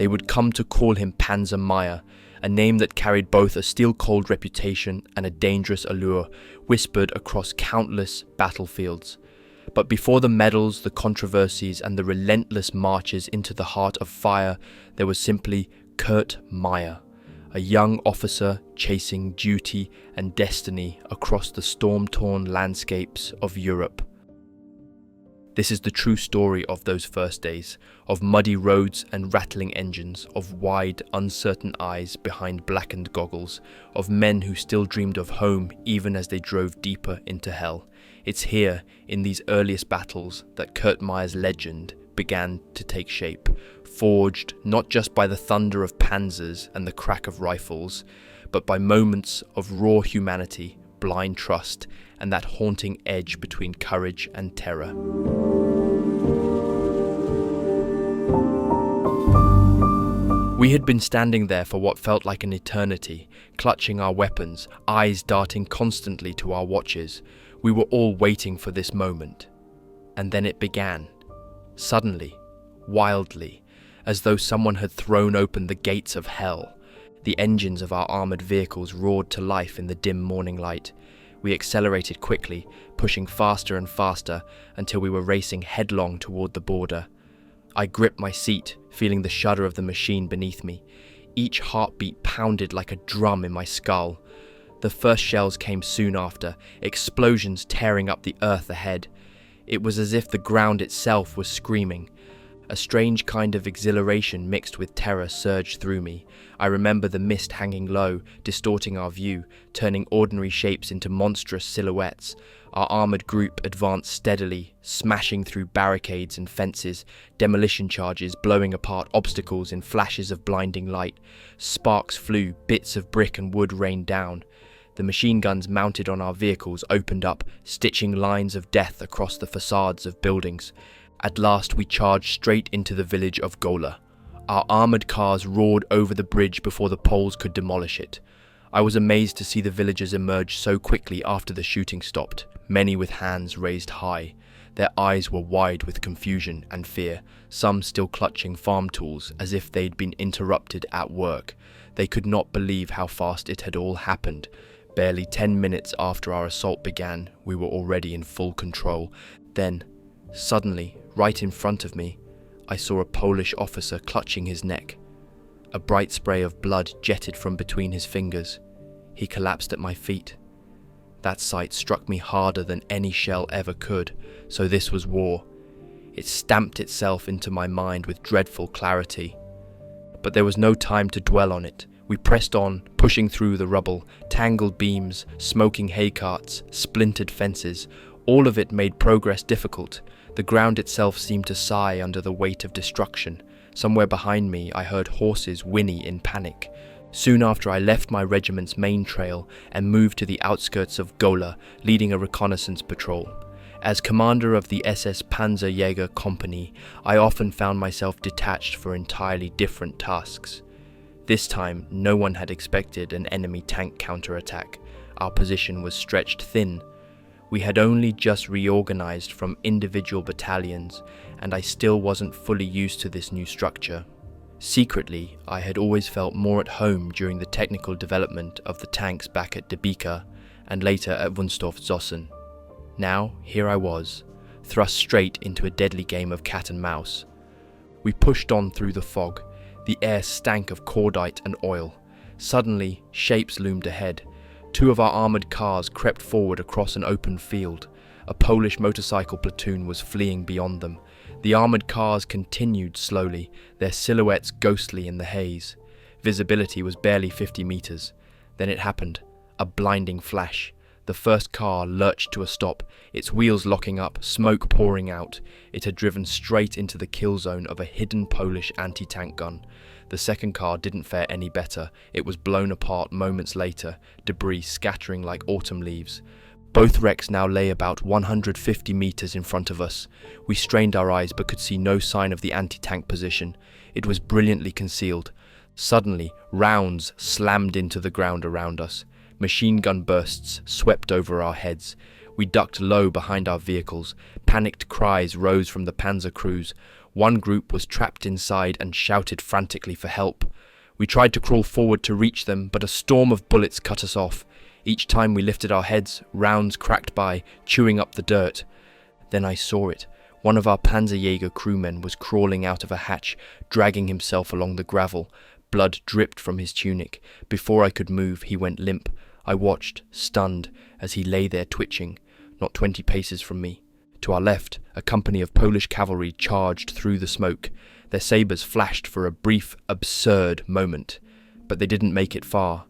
They would come to call him Panzer Meyer, a name that carried both a steel-cold reputation and a dangerous allure, whispered across countless battlefields. But before the medals, the controversies, and the relentless marches into the heart of fire, there was simply Kurt Meyer, a young officer chasing duty and destiny across the storm-torn landscapes of Europe. This is the true story of those first days, of muddy roads and rattling engines, of wide, uncertain eyes behind blackened goggles, of men who still dreamed of home even as they drove deeper into hell. It's here, in these earliest battles, that Curt Meyer's legend began to take shape, forged not just by the thunder of panzers and the crack of rifles, but by moments of raw humanity, blind trust, and that haunting edge between courage and terror. We had been standing there for what felt like an eternity, clutching our weapons, eyes darting constantly to our watches. We were all waiting for this moment. And then it began. Suddenly, wildly, as though someone had thrown open the gates of hell. The engines of our armoured vehicles roared to life in the dim morning light. We accelerated quickly, pushing faster and faster until we were racing headlong toward the border. I gripped my seat, feeling the shudder of the machine beneath me. Each heartbeat pounded like a drum in my skull. The first shells came soon after, explosions tearing up the earth ahead. It was as if the ground itself was screaming. A strange kind of exhilaration mixed with terror surged through me. I remember the mist hanging low, distorting our view, turning ordinary shapes into monstrous silhouettes. Our armoured group advanced steadily, smashing through barricades and fences, demolition charges blowing apart obstacles in flashes of blinding light. Sparks flew, bits of brick and wood rained down. The machine guns mounted on our vehicles opened up, stitching lines of death across the facades of buildings. At last we charged straight into the village of Golola. Our armoured cars roared over the bridge before the Poles could demolish it. I was amazed to see the villagers emerge so quickly after the shooting stopped, many with hands raised high. Their eyes were wide with confusion and fear, some still clutching farm tools as if they'd been interrupted at work. They could not believe how fast it had all happened. Barely 10 minutes after our assault began, we were already in full control. Then, suddenly, right in front of me, I saw a Polish officer clutching his neck. A bright spray of blood jetted from between his fingers. He collapsed at my feet. That sight struck me harder than any shell ever could, so this was war. It stamped itself into my mind with dreadful clarity. But there was no time to dwell on it. We pressed on, pushing through the rubble, tangled beams, smoking hay carts, splintered fences. All of it made progress difficult. The ground itself seemed to sigh under the weight of destruction. Somewhere behind me, I heard horses whinny in panic. Soon after, I left my regiment's main trail and moved to the outskirts of Golola, leading a reconnaissance patrol. As commander of the SS Panzer Jäger Company, I often found myself detached for entirely different tasks. This time, no one had expected an enemy tank counterattack. Our position was stretched thin. We had only just reorganized from individual battalions, and I still wasn't fully used to this new structure. Secretly, I had always felt more at home during the technical development of the tanks back at Debika and later at Wunstorf-Zossen. Now, here I was, thrust straight into a deadly game of cat and mouse. We pushed on through the fog. The air stank of cordite and oil. Suddenly, shapes loomed ahead. Two of our armoured cars crept forward across an open field. A Polish motorcycle platoon was fleeing beyond them. The armoured cars continued slowly, their silhouettes ghostly in the haze. Visibility was barely 50 meters. Then it happened. A blinding flash. The first car lurched to a stop, its wheels locking up, smoke pouring out. It had driven straight into the kill zone of a hidden Polish anti-tank gun. The second car didn't fare any better. It was blown apart moments later, debris scattering like autumn leaves. Both wrecks now lay about 150 meters in front of us. We strained our eyes but could see no sign of the anti-tank position. It was brilliantly concealed. Suddenly, rounds slammed into the ground around us. Machine gun bursts swept over our heads. We ducked low behind our vehicles. Panicked cries rose from the panzer crews. One group was trapped inside and shouted frantically for help. We tried to crawl forward to reach them, but a storm of bullets cut us off. Each time we lifted our heads, rounds cracked by, chewing up the dirt. Then I saw it. One of our Panzerjäger crewmen was crawling out of a hatch, dragging himself along the gravel. Blood dripped from his tunic. Before I could move, he went limp. I watched, stunned, as he lay there twitching, not 20 paces from me. To our left, a company of Polish cavalry charged through the smoke. Their sabres flashed for a brief, absurd moment, but they didn't make it far.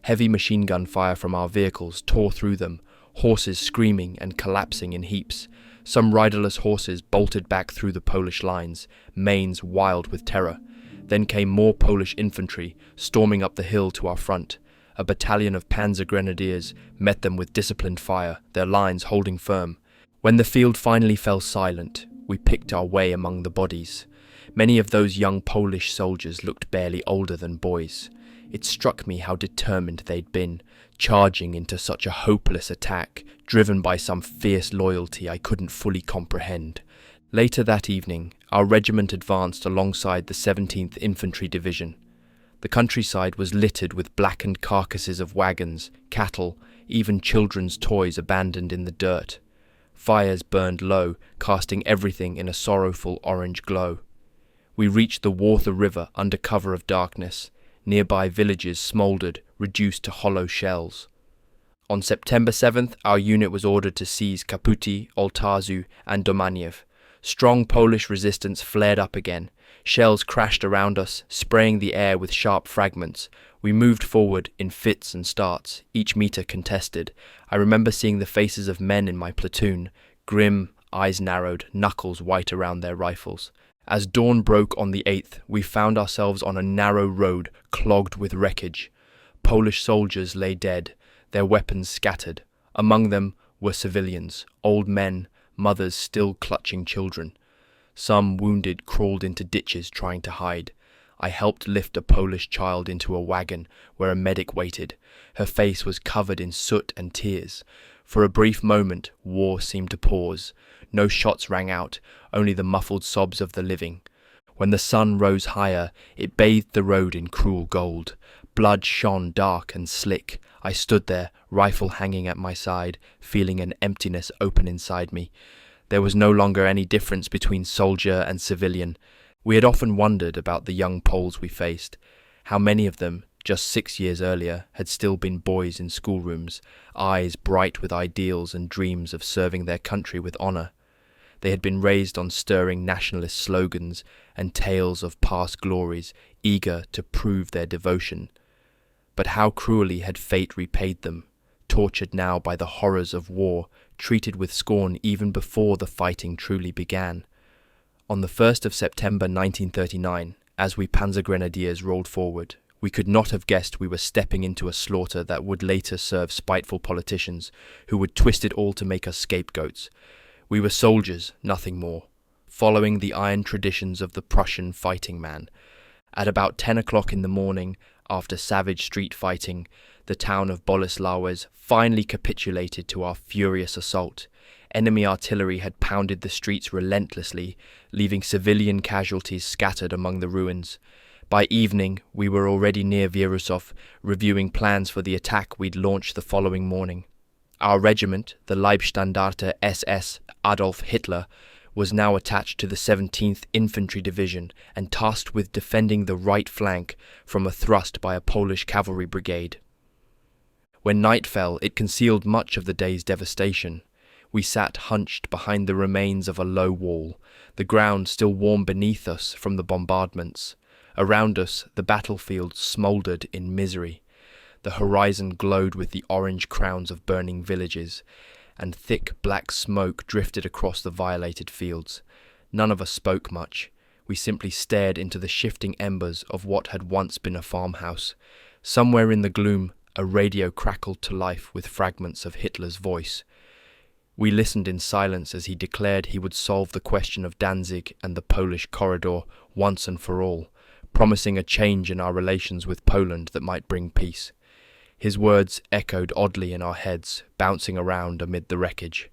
Heavy machine gun fire from our vehicles tore through them, horses screaming and collapsing in heaps. Some riderless horses bolted back through the Polish lines, manes wild with terror. Then came more Polish infantry, storming up the hill to our front. A battalion of Panzer Grenadiers met them with disciplined fire, their lines holding firm. When the field finally fell silent, we picked our way among the bodies. Many of those young Polish soldiers looked barely older than boys. It struck me how determined they'd been, charging into such a hopeless attack, driven by some fierce loyalty I couldn't fully comprehend. Later that evening, our regiment advanced alongside the 17th Infantry Division. The countryside was littered with blackened carcasses of wagons, cattle, even children's toys abandoned in the dirt. Fires burned low, casting everything in a sorrowful orange glow. We reached the Wartha River under cover of darkness. Nearby villages smouldered, reduced to hollow shells. On September 7th, our unit was ordered to seize Kaputi, Altazu, and Domaniew. Strong Polish resistance flared up again. Shells crashed around us, spraying the air with sharp fragments. We moved forward in fits and starts, each meter contested. I remember seeing the faces of men in my platoon, grim, eyes narrowed, knuckles white around their rifles. As dawn broke on the 8th, we found ourselves on a narrow road clogged with wreckage. Polish soldiers lay dead, their weapons scattered. Among them were civilians, old men, mothers still clutching children. Some wounded crawled into ditches trying to hide. I helped lift a Polish child into a wagon where a medic waited. Her face was covered in soot and tears. For a brief moment, war seemed to pause. No shots rang out, only the muffled sobs of the living. When the sun rose higher, it bathed the road in cruel gold. Blood shone dark and slick. I stood there, rifle hanging at my side, feeling an emptiness open inside me. There was no longer any difference between soldier and civilian. We had often wondered about the young Poles we faced. How many of them, just 6 years earlier, had still been boys in schoolrooms, eyes bright with ideals and dreams of serving their country with honour. They had been raised on stirring nationalist slogans and tales of past glories, eager to prove their devotion. But how cruelly had fate repaid them, tortured now by the horrors of war, treated with scorn even before the fighting truly began. On the 1st of September 1939, as we Panzer Grenadiers rolled forward, we could not have guessed we were stepping into a slaughter that would later serve spiteful politicians who would twist it all to make us scapegoats. We were soldiers, nothing more, following the iron traditions of the Prussian fighting man. At about 10 o'clock in the morning, after savage street fighting, the town of Boleslawes finally capitulated to our furious assault. Enemy artillery had pounded the streets relentlessly, leaving civilian casualties scattered among the ruins. By evening, we were already near Wierusów, reviewing plans for the attack we'd launch the following morning. Our regiment, the Leibstandarte SS Adolf Hitler, was now attached to the 17th Infantry Division and tasked with defending the right flank from a thrust by a Polish cavalry brigade. When night fell, it concealed much of the day's devastation. We sat hunched behind the remains of a low wall, the ground still warm beneath us from the bombardments. Around us, the battlefield smouldered in misery. The horizon glowed with the orange crowns of burning villages, and thick black smoke drifted across the violated fields. None of us spoke much. We simply stared into the shifting embers of what had once been a farmhouse. Somewhere in the gloom, a radio crackled to life with fragments of Hitler's voice. We listened in silence as he declared he would solve the question of Danzig and the Polish corridor once and for all, promising a change in our relations with Poland that might bring peace. His words echoed oddly in our heads, bouncing around amid the wreckage.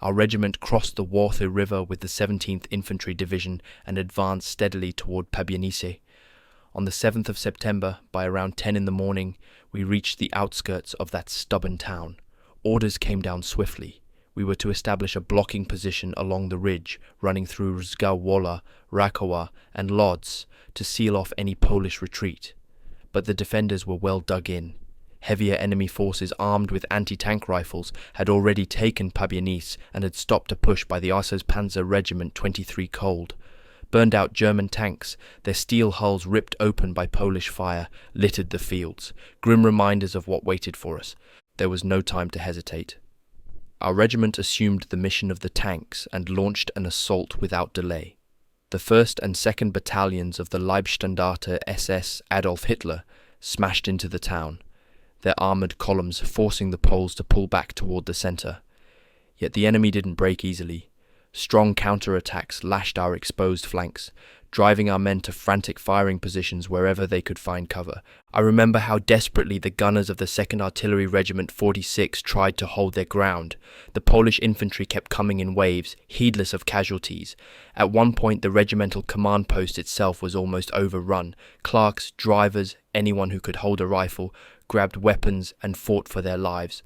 Our regiment crossed the Warthe River with the 17th Infantry Division and advanced steadily toward Pabianise. On the 7th of September, by around 10 in the morning, we reached the outskirts of that stubborn town. Orders came down swiftly. We were to establish a blocking position along the ridge running through Golola, Rakowa, and Lodz to seal off any Polish retreat. But the defenders were well dug in. Heavier enemy forces armed with anti-tank rifles had already taken Pabianise and had stopped a push by the Arsos Panzer Regiment 23 Cold. Burned-out German tanks, their steel hulls ripped open by Polish fire, littered the fields, grim reminders of what waited for us. There was no time to hesitate. Our regiment assumed the mission of the tanks and launched an assault without delay. The 1st and 2nd battalions of the Leibstandarte SS Adolf Hitler smashed into the town, their armoured columns forcing the Poles to pull back toward the centre. Yet the enemy didn't break easily. Strong counter-attacks lashed our exposed flanks, driving our men to frantic firing positions wherever they could find cover. I remember how desperately the gunners of the 2nd Artillery Regiment 46 tried to hold their ground. The Polish infantry kept coming in waves, heedless of casualties. At one point, the regimental command post itself was almost overrun. Clerks, drivers, anyone who could hold a rifle, grabbed weapons and fought for their lives.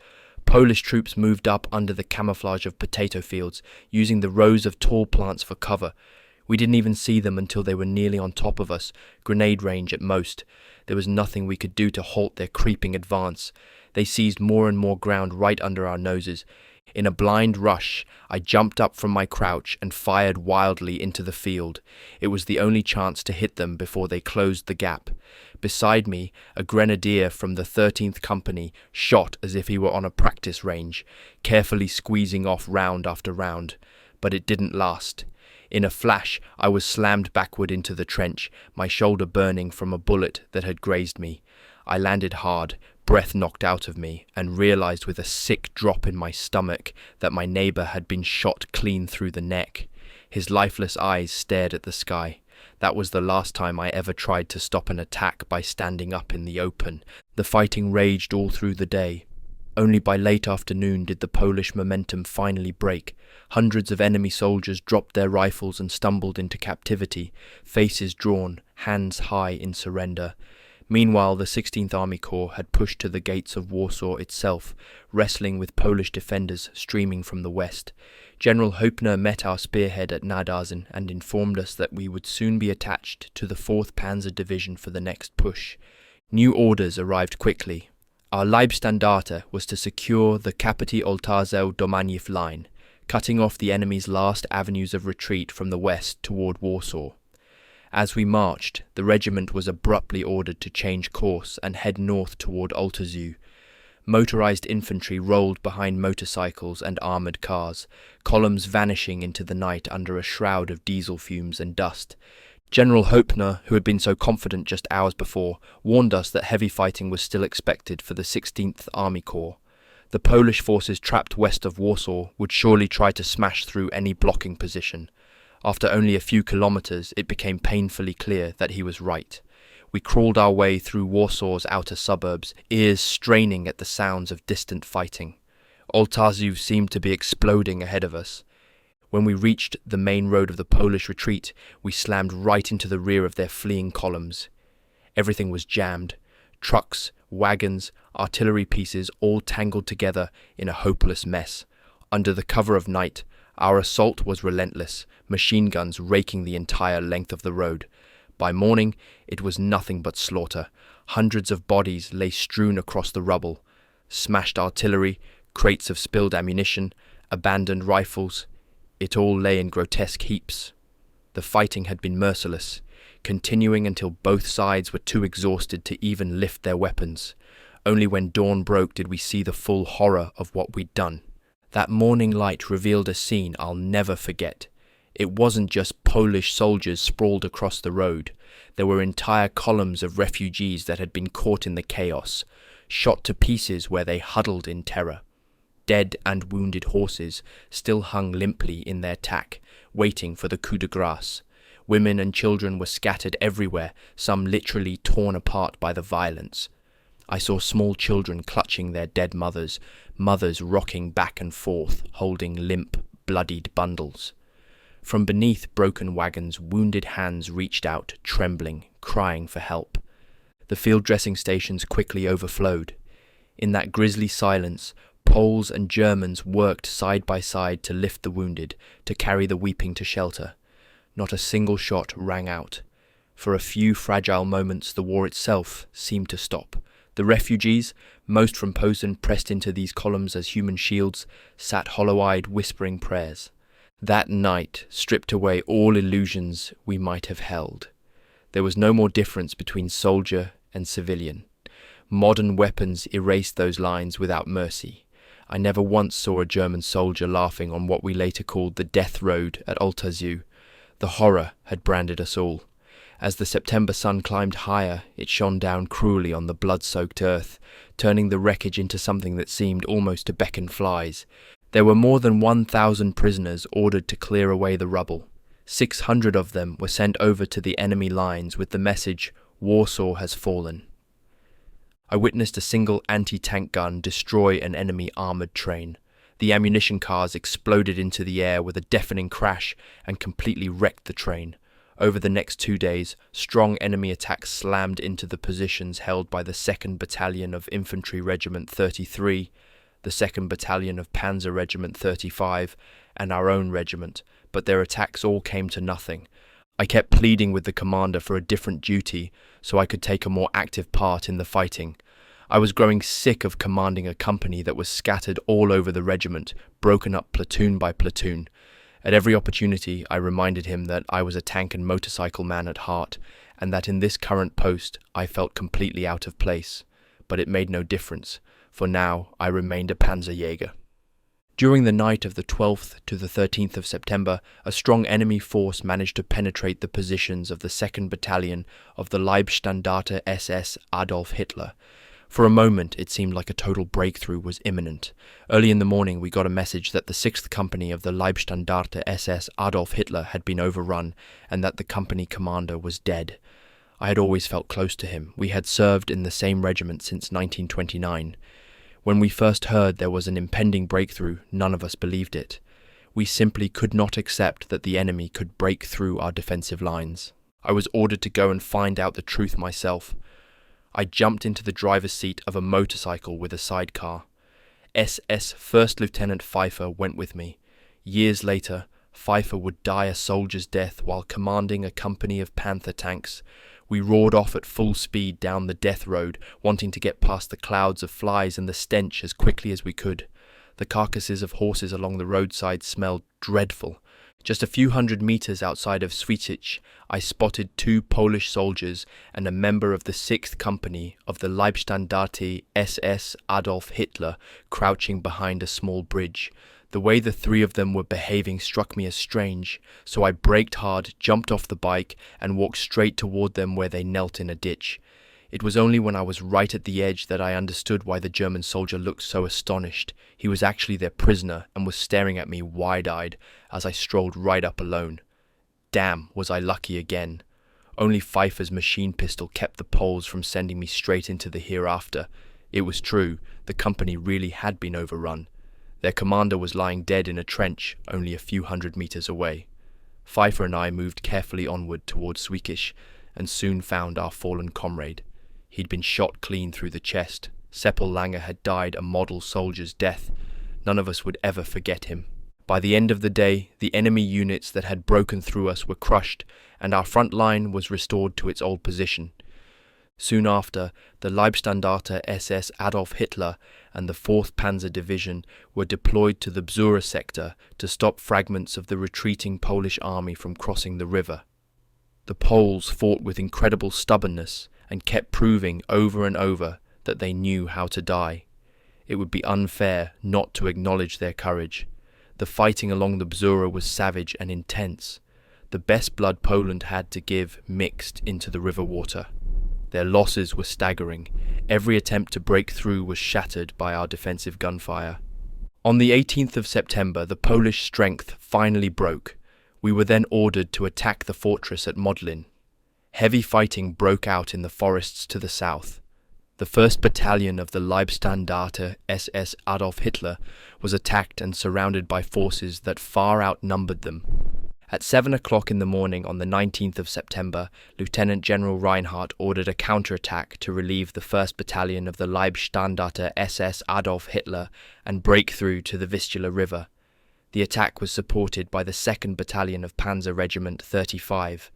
Polish troops moved up under the camouflage of potato fields, using the rows of tall plants for cover. We didn't even see them until they were nearly on top of us, grenade range at most. There was nothing we could do to halt their creeping advance. They seized more and more ground right under our noses. In a blind rush, I jumped up from my crouch and fired wildly into the field. It was the only chance to hit them before they closed the gap. Beside me, a grenadier from the 13th Company shot as if he were on a practice range, carefully squeezing off round after round. But it didn't last. In a flash, I was slammed backward into the trench, my shoulder burning from a bullet that had grazed me. I landed hard, breath knocked out of me, and realized with a sick drop in my stomach that my neighbor had been shot clean through the neck. His lifeless eyes stared at the sky. That was the last time I ever tried to stop an attack by standing up in the open. The fighting raged all through the day. Only by late afternoon did the Polish momentum finally break. Hundreds of enemy soldiers dropped their rifles and stumbled into captivity, faces drawn, hands high in surrender. Meanwhile, the 16th Army Corps had pushed to the gates of Warsaw itself, wrestling with Polish defenders streaming from the west. General Hoepner met our spearhead at Nadarzyn and informed us that we would soon be attached to the 4th Panzer Division for the next push. New orders arrived quickly. Our Leibstandarte was to secure the Kapity Altazu-Domaniew line, cutting off the enemy's last avenues of retreat from the west toward Warsaw. As we marched, the regiment was abruptly ordered to change course and head north toward Altazu. Motorized infantry rolled behind motorcycles and armored cars, columns vanishing into the night under a shroud of diesel fumes and dust. General Hoepner, who had been so confident just hours before, warned us that heavy fighting was still expected for the 16th Army Corps. The Polish forces trapped west of Warsaw would surely try to smash through any blocking position. After only a few kilometers, it became painfully clear that he was right. We crawled our way through Warsaw's outer suburbs, ears straining at the sounds of distant fighting. Altazu seemed to be exploding ahead of us. When we reached the main road of the Polish retreat, we slammed right into the rear of their fleeing columns. Everything was jammed. Trucks, wagons, artillery pieces all tangled together in a hopeless mess. Under the cover of night, our assault was relentless, machine guns raking the entire length of the road. By morning, it was nothing but slaughter. Hundreds of bodies lay strewn across the rubble. Smashed artillery, crates of spilled ammunition, abandoned rifles. It all lay in grotesque heaps. The fighting had been merciless, continuing until both sides were too exhausted to even lift their weapons. Only when dawn broke did we see the full horror of what we'd done. That morning light revealed a scene I'll never forget. It wasn't just Polish soldiers sprawled across the road. There were entire columns of refugees that had been caught in the chaos, shot to pieces where they huddled in terror. Dead and wounded horses still hung limply in their tack, waiting for the coup de grace. Women and children were scattered everywhere, some literally torn apart by the violence. I saw small children clutching their dead mothers, mothers rocking back and forth, holding limp, bloodied bundles. From beneath broken wagons, wounded hands reached out, trembling, crying for help. The field dressing stations quickly overflowed. In that grisly silence, Poles and Germans worked side by side to lift the wounded, to carry the weeping to shelter. Not a single shot rang out. For a few fragile moments, the war itself seemed to stop. The refugees, most from Posen pressed into these columns as human shields, sat hollow-eyed whispering prayers. That night stripped away all illusions we might have held. There was no more difference between soldier and civilian. Modern weapons erased those lines without mercy. I never once saw a German soldier laughing on what we later called the death road at Altazu. The horror had branded us all. As the September sun climbed higher, it shone down cruelly on the blood-soaked earth, turning the wreckage into something that seemed almost to beckon flies. There were more than 1,000 prisoners ordered to clear away the rubble. 600 of them were sent over to the enemy lines with the message, "Warsaw has fallen." I witnessed a single anti-tank gun destroy an enemy armoured train. The ammunition cars exploded into the air with a deafening crash and completely wrecked the train. Over the next 2 days, strong enemy attacks slammed into the positions held by the 2nd Battalion of Infantry Regiment 33, the 2nd Battalion of Panzer Regiment 35, and our own regiment, but their attacks all came to nothing. I kept pleading with the commander for a different duty so I could take a more active part in the fighting. I was growing sick of commanding a company that was scattered all over the regiment, broken up platoon by platoon. At every opportunity, I reminded him that I was a tank and motorcycle man at heart, and that in this current post I felt completely out of place. But it made no difference, for now I remained a Panzerjäger. During the night of the 12th to the 13th of September, a strong enemy force managed to penetrate the positions of the 2nd Battalion of the Leibstandarte SS Adolf Hitler. For a moment, it seemed like a total breakthrough was imminent. Early in the morning, we got a message that the 6th Company of the Leibstandarte SS Adolf Hitler had been overrun and that the company commander was dead. I had always felt close to him. We had served in the same regiment since 1929. When we first heard there was an impending breakthrough, none of us believed it. We simply could not accept that the enemy could break through our defensive lines. I was ordered to go and find out the truth myself. I jumped into the driver's seat of a motorcycle with a sidecar. SS First Lieutenant Pfeiffer went with me. Years later, Pfeiffer would die a soldier's death while commanding a company of Panther tanks. We roared off at full speed down the death road, wanting to get past the clouds of flies and the stench as quickly as we could. The carcasses of horses along the roadside smelled dreadful. Just a few hundred meters outside of Świecice, I spotted 2 Polish soldiers and a member of the 6th Company of the Leibstandarte SS Adolf Hitler crouching behind a small bridge. The way the 3 of them were behaving struck me as strange, so I braked hard, jumped off the bike, and walked straight toward them where they knelt in a ditch. It was only when I was right at the edge that I understood why the German soldier looked so astonished. He was actually their prisoner and was staring at me wide-eyed as I strolled right up alone. Damn, was I lucky again. Only Pfeiffer's machine pistol kept the Poles from sending me straight into the hereafter. It was true, the company really had been overrun. Their commander was lying dead in a trench only a few hundred meters away. Pfeiffer and I moved carefully onward towards Świecice and soon found our fallen comrade. He'd been shot clean through the chest. Seppel Langer had died a model soldier's death. None of us would ever forget him. By the end of the day, the enemy units that had broken through us were crushed, and our front line was restored to its old position. Soon after, the Leibstandarte SS Adolf Hitler and the 4th Panzer Division were deployed to the Bzura sector to stop fragments of the retreating Polish army from crossing the river. The Poles fought with incredible stubbornness and kept proving over and over that they knew how to die. It would be unfair not to acknowledge their courage. The fighting along the Bzura was savage and intense. The best blood Poland had to give mixed into the river water. Their losses were staggering. Every attempt to break through was shattered by our defensive gunfire. On the 18th of September, the Polish strength finally broke. We were then ordered to attack the fortress at Modlin. Heavy fighting broke out in the forests to the south. The 1st Battalion of the Leibstandarte SS Adolf Hitler was attacked and surrounded by forces that far outnumbered them. At 7 o'clock in the morning on the 19th of September, Lieutenant General Reinhardt ordered a counterattack to relieve the 1st Battalion of the Leibstandarte SS Adolf Hitler and break through to the Vistula River. The attack was supported by the 2nd Battalion of Panzer Regiment 35.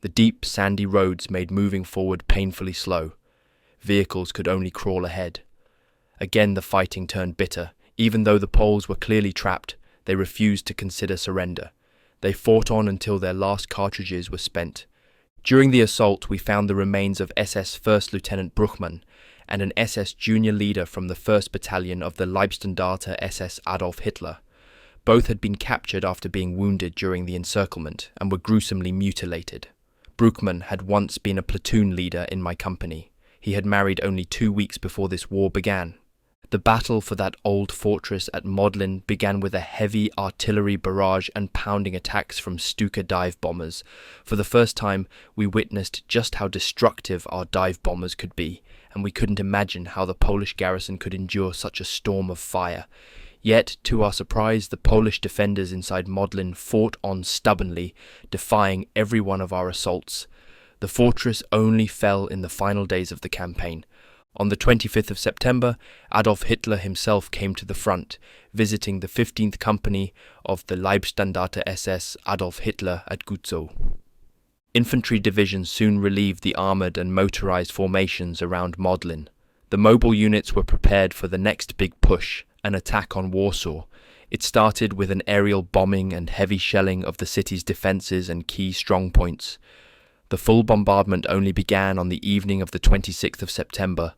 The deep, sandy roads made moving forward painfully slow. Vehicles could only crawl ahead. Again the fighting turned bitter. Even though the Poles were clearly trapped, they refused to consider surrender. They fought on until their last cartridges were spent. During the assault, we found the remains of SS 1st Lieutenant Bruchmann and an SS junior leader from the 1st Battalion of the Leibstandarte SS Adolf Hitler. Both had been captured after being wounded during the encirclement and were gruesomely mutilated. Bruchmann had once been a platoon leader in my company. He had married only 2 weeks before this war began. The battle for that old fortress at Modlin began with a heavy artillery barrage and pounding attacks from Stuka dive bombers. For the first time, we witnessed just how destructive our dive bombers could be, and we couldn't imagine how the Polish garrison could endure such a storm of fire. Yet, to our surprise, the Polish defenders inside Modlin fought on stubbornly, defying every one of our assaults. The fortress only fell in the final days of the campaign. On the 25th of September, Adolf Hitler himself came to the front, visiting the 15th Company of the Leibstandarte SS Adolf Hitler at Gutzow. Infantry divisions soon relieved the armoured and motorised formations around Modlin. The mobile units were prepared for the next big push, an attack on Warsaw. It started with an aerial bombing and heavy shelling of the city's defences and key strongpoints. The full bombardment only began on the evening of the 26th of September.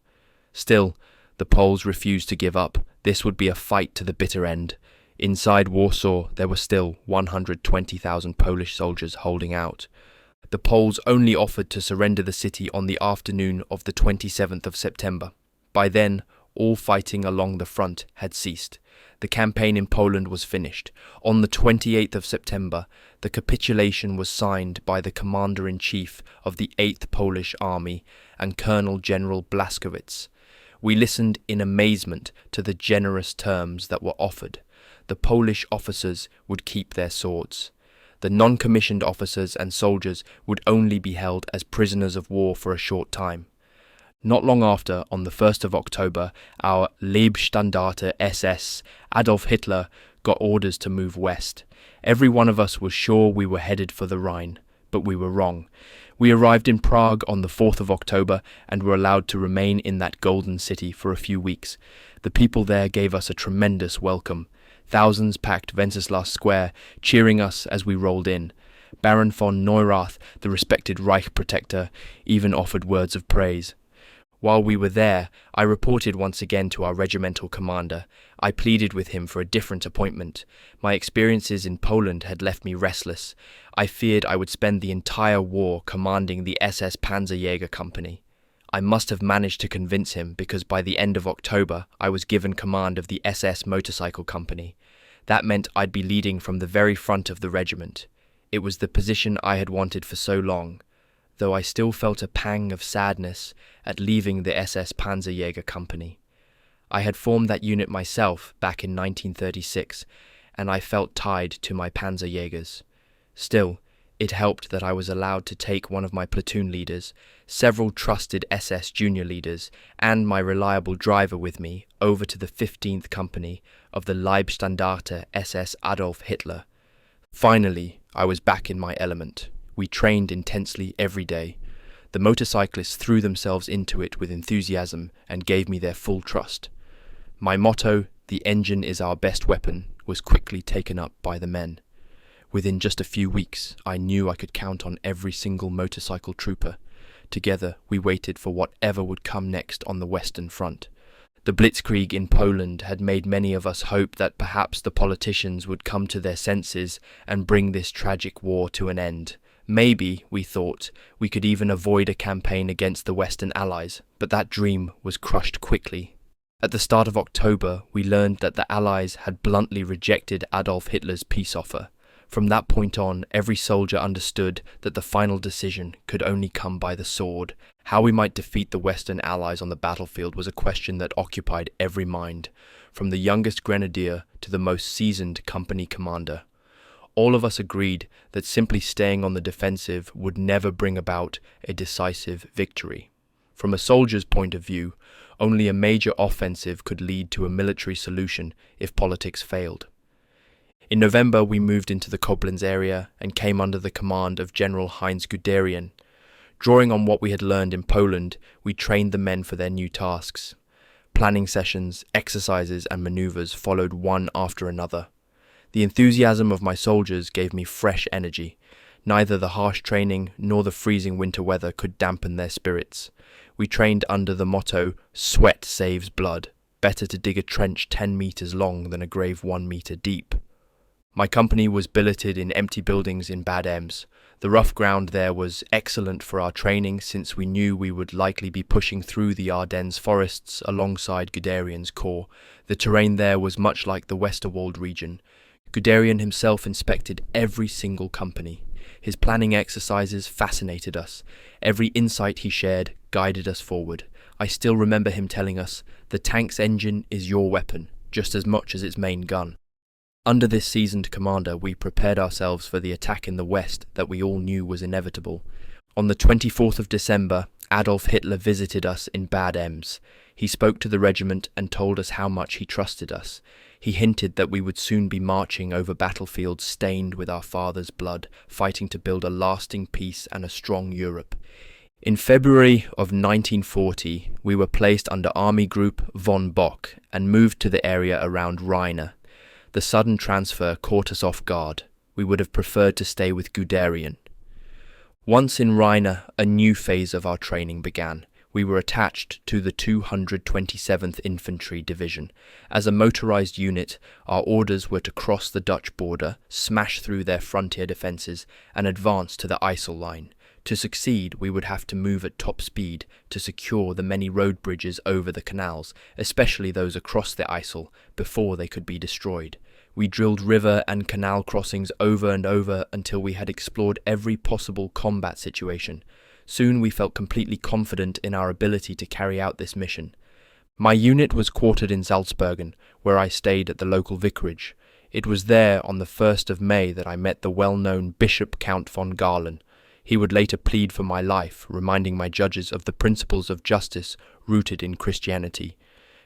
Still, the Poles refused to give up. This would be a fight to the bitter end. Inside Warsaw, there were still 120,000 Polish soldiers holding out. The Poles only offered to surrender the city on the afternoon of the 27th of September. By then, all fighting along the front had ceased. The campaign in Poland was finished. On the 28th of September, the capitulation was signed by the Commander-in-Chief of the 8th Polish Army and Colonel General Blaskowitz. We listened in amazement to the generous terms that were offered. The Polish officers would keep their swords. The non-commissioned officers and soldiers would only be held as prisoners of war for a short time. Not long after, on the 1st of October, our Leibstandarte SS, Adolf Hitler, got orders to move west. Every one of us was sure we were headed for the Rhine, but we were wrong. We arrived in Prague on the 4th of October and were allowed to remain in that golden city for a few weeks. The people there gave us a tremendous welcome. Thousands packed Wenceslas Square, cheering us as we rolled in. Baron von Neurath, the respected Reich protector, even offered words of praise. While we were there, I reported once again to our regimental commander. I pleaded with him for a different appointment. My experiences in Poland had left me restless. I feared I would spend the entire war commanding the SS Panzerjäger Company. I must have managed to convince him because by the end of October I was given command of the SS Motorcycle Company. That meant I'd be leading from the very front of the regiment. It was the position I had wanted for so long, though I still felt a pang of sadness at leaving the SS Panzerjäger Company. I had formed that unit myself back in 1936, and I felt tied to my Panzerjägers. Still, it helped that I was allowed to take one of my platoon leaders, several trusted SS junior leaders, and my reliable driver with me over to the 15th Company of the Leibstandarte SS Adolf Hitler. Finally, I was back in my element. We trained intensely every day. The motorcyclists threw themselves into it with enthusiasm and gave me their full trust. My motto, "The engine is our best weapon," was quickly taken up by the men. Within just a few weeks, I knew I could count on every single motorcycle trooper. Together, we waited for whatever would come next on the Western Front. The blitzkrieg in Poland had made many of us hope that perhaps the politicians would come to their senses and bring this tragic war to an end. Maybe, we thought, we could even avoid a campaign against the Western Allies, but that dream was crushed quickly. At the start of October, we learned that the Allies had bluntly rejected Adolf Hitler's peace offer. From that point on, every soldier understood that the final decision could only come by the sword. How we might defeat the Western Allies on the battlefield was a question that occupied every mind, from the youngest grenadier to the most seasoned company commander. All of us agreed that simply staying on the defensive would never bring about a decisive victory. From a soldier's point of view, only a major offensive could lead to a military solution if politics failed. In November, we moved into the Koblenz area and came under the command of General Heinz Guderian. Drawing on what we had learned in Poland, we trained the men for their new tasks. Planning sessions, exercises, and maneuvers followed one after another. The enthusiasm of my soldiers gave me fresh energy. Neither the harsh training nor the freezing winter weather could dampen their spirits. We trained under the motto, "Sweat saves blood. Better to dig a trench 10 meters long than a grave 1 meter deep." My company was billeted in empty buildings in Bad Ems. The rough ground there was excellent for our training, since we knew we would likely be pushing through the Ardennes forests alongside Guderian's corps. The terrain there was much like the Westerwald region. Guderian himself inspected every single company. His planning exercises fascinated us. Every insight he shared guided us forward. I still remember him telling us, "The tank's engine is your weapon, just as much as its main gun." Under this seasoned commander, we prepared ourselves for the attack in the west that we all knew was inevitable. On the 24th of December, Adolf Hitler visited us in Bad Ems. He spoke to the regiment and told us how much he trusted us. He hinted that we would soon be marching over battlefields stained with our fathers' blood, fighting to build a lasting peace and a strong Europe. In February of 1940, we were placed under Army Group von Bock and moved to the area around Rheine. The sudden transfer caught us off guard. We would have preferred to stay with Guderian. Once in Rheine, a new phase of our training began. We were attached to the 227th Infantry Division. As a motorized unit, our orders were to cross the Dutch border, smash through their frontier defences, and advance to the IJssel line. To succeed, we would have to move at top speed to secure the many road bridges over the canals, especially those across the IJssel, before they could be destroyed. We drilled river and canal crossings over and over until we had explored every possible combat situation. Soon we felt completely confident in our ability to carry out this mission. My unit was quartered in Salzburgen, where I stayed at the local vicarage. It was there on the 1st of May that I met the well-known Bishop Count von Galen. He would later plead for my life, reminding my judges of the principles of justice rooted in Christianity.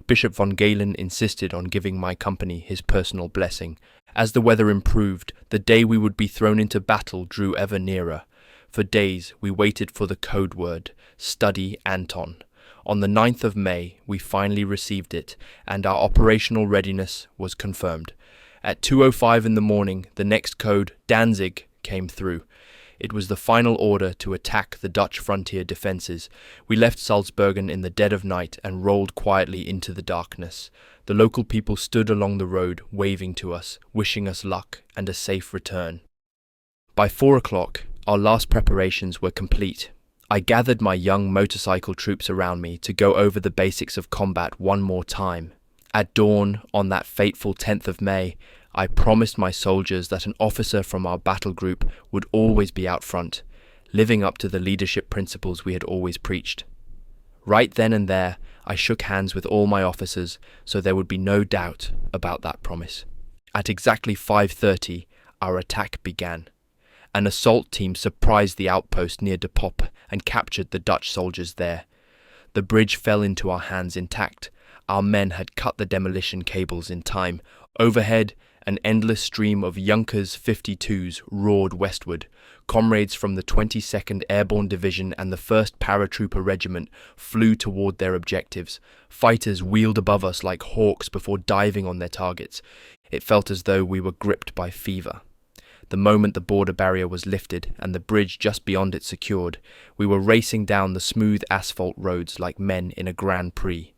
Bishop von Galen insisted on giving my company his personal blessing. As the weather improved, the day we would be thrown into battle drew ever nearer. For days we waited for the code word, "Study Anton." On the 9th of May, we finally received it, and our operational readiness was confirmed. At 2:05 in the morning, the next code, Danzig, came through. It was the final order to attack the Dutch frontier defences. We left Salzburgen in the dead of night and rolled quietly into the darkness. The local people stood along the road, waving to us, wishing us luck and a safe return. By 4 o'clock, our last preparations were complete. I gathered my young motorcycle troops around me to go over the basics of combat one more time. At dawn, on that fateful 10th of May, I promised my soldiers that an officer from our battle group would always be out front, living up to the leadership principles we had always preached. Right then and there, I shook hands with all my officers, so there would be no doubt about that promise. At exactly 5:30, our attack began. An assault team surprised the outpost near De Pop and captured the Dutch soldiers there. The bridge fell into our hands intact. Our men had cut the demolition cables in time. Overhead, an endless stream of Junkers 52s roared westward. Comrades from the 22nd Airborne Division and the 1st Paratrooper Regiment flew toward their objectives. Fighters wheeled above us like hawks before diving on their targets. It felt as though we were gripped by fever. The moment the border barrier was lifted and the bridge just beyond it secured, we were racing down the smooth asphalt roads like men in a Grand Prix.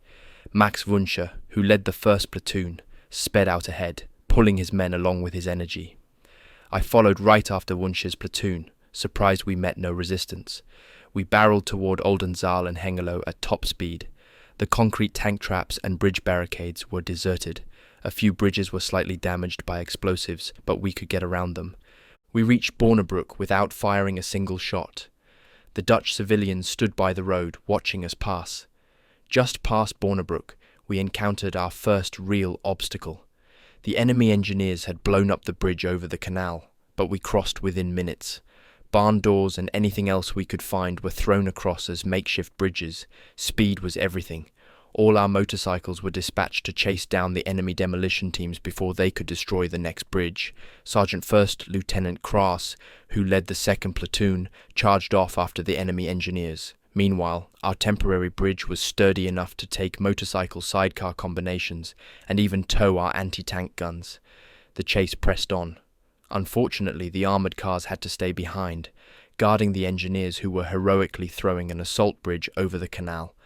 Max Wünsche, who led the 1st platoon, sped out ahead, pulling his men along with his energy. I followed right after Wunsche's platoon, surprised we met no resistance. We barreled toward Oldenzaal and Hengelo at top speed. The concrete tank traps and bridge barricades were deserted. A few bridges were slightly damaged by explosives, but we could get around them. We reached Bornebroek without firing a single shot. The Dutch civilians stood by the road, watching us pass. Just past Bornebroek, we encountered our first real obstacle. The enemy engineers had blown up the bridge over the canal, but we crossed within minutes. Barn doors and anything else we could find were thrown across as makeshift bridges. Speed was everything. All our motorcycles were dispatched to chase down the enemy demolition teams before they could destroy the next bridge. Sergeant First Lieutenant Kraas, who led the 2nd platoon, charged off after the enemy engineers. Meanwhile, our temporary bridge was sturdy enough to take motorcycle sidecar combinations and even tow our anti-tank guns. The chase pressed on. Unfortunately, the armoured cars had to stay behind, guarding the engineers who were heroically throwing an assault bridge over the canal.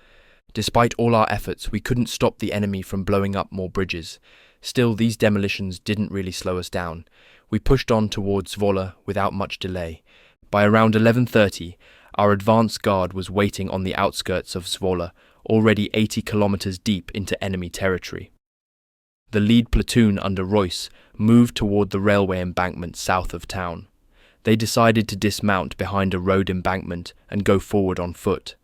Despite all our efforts, we couldn't stop the enemy from blowing up more bridges. Still, these demolitions didn't really slow us down. We pushed on towards Zwolle without much delay. By around 11:30, our advance guard was waiting on the outskirts of Zwolle, already 80 kilometers deep into enemy territory. The lead platoon under Royce moved toward the railway embankment south of town. They decided to dismount behind a road embankment and go forward on foot.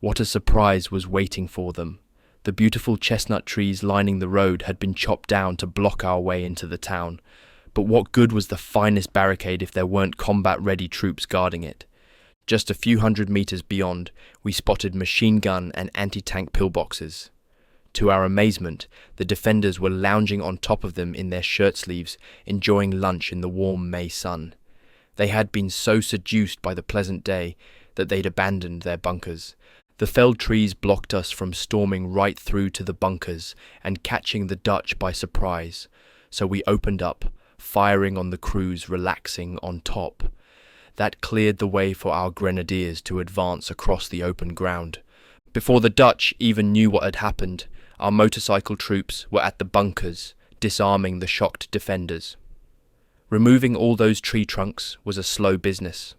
What a surprise was waiting for them. The beautiful chestnut trees lining the road had been chopped down to block our way into the town. But what good was the finest barricade if there weren't combat-ready troops guarding it? Just a few hundred meters beyond, we spotted machine gun and anti-tank pillboxes. To our amazement, the defenders were lounging on top of them in their shirt sleeves, enjoying lunch in the warm May sun. They had been so seduced by the pleasant day that they'd abandoned their bunkers. The felled trees blocked us from storming right through to the bunkers and catching the Dutch by surprise, so we opened up, firing on the crews relaxing on top. That cleared the way for our grenadiers to advance across the open ground. Before the Dutch even knew what had happened, our motorcycle troops were at the bunkers, disarming the shocked defenders. Removing all those tree trunks was a slow business.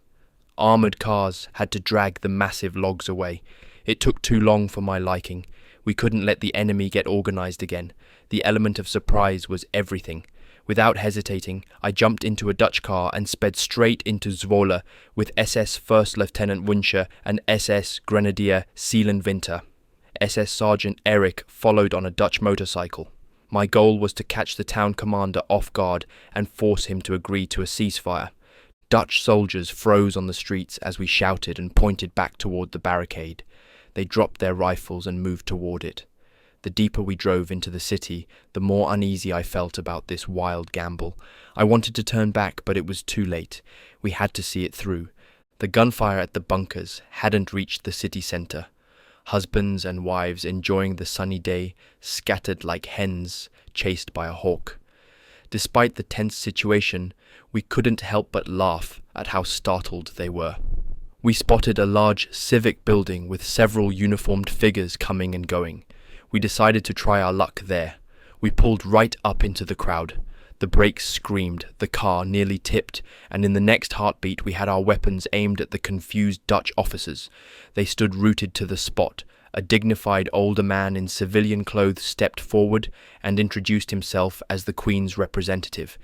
Armoured cars had to drag the massive logs away. It took too long for my liking. We couldn't let the enemy get organised again. The element of surprise was everything. Without hesitating, I jumped into a Dutch car and sped straight into Zwolle with SS First Lieutenant Wünsche and SS Grenadier Seelenwinter. SS Sergeant Eric followed on a Dutch motorcycle. My goal was to catch the town commander off guard and force him to agree to a ceasefire. Dutch soldiers froze on the streets as we shouted and pointed back toward the barricade. They dropped their rifles and moved toward it. The deeper we drove into the city, the more uneasy I felt about this wild gamble. I wanted to turn back, but it was too late. We had to see it through. The gunfire at the bunkers hadn't reached the city centre. Husbands and wives enjoying the sunny day, scattered like hens chased by a hawk. Despite the tense situation, we couldn't help but laugh at how startled they were. We spotted a large civic building with several uniformed figures coming and going. We decided to try our luck there. We pulled right up into the crowd. The brakes screamed, the car nearly tipped, and in the next heartbeat we had our weapons aimed at the confused Dutch officers. They stood rooted to the spot. A dignified older man in civilian clothes stepped forward and introduced himself as the Queen's representative.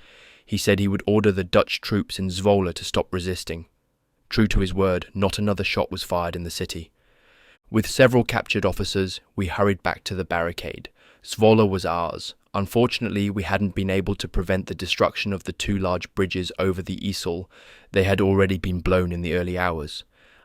He said he would order the Dutch troops in Zwolle to stop resisting. True to his word, not another shot was fired in the city. With several captured officers, we hurried back to the barricade. Zwolle was ours. Unfortunately, we hadn't been able to prevent the destruction of the two large bridges over the Yssel. They had already been blown in the early hours.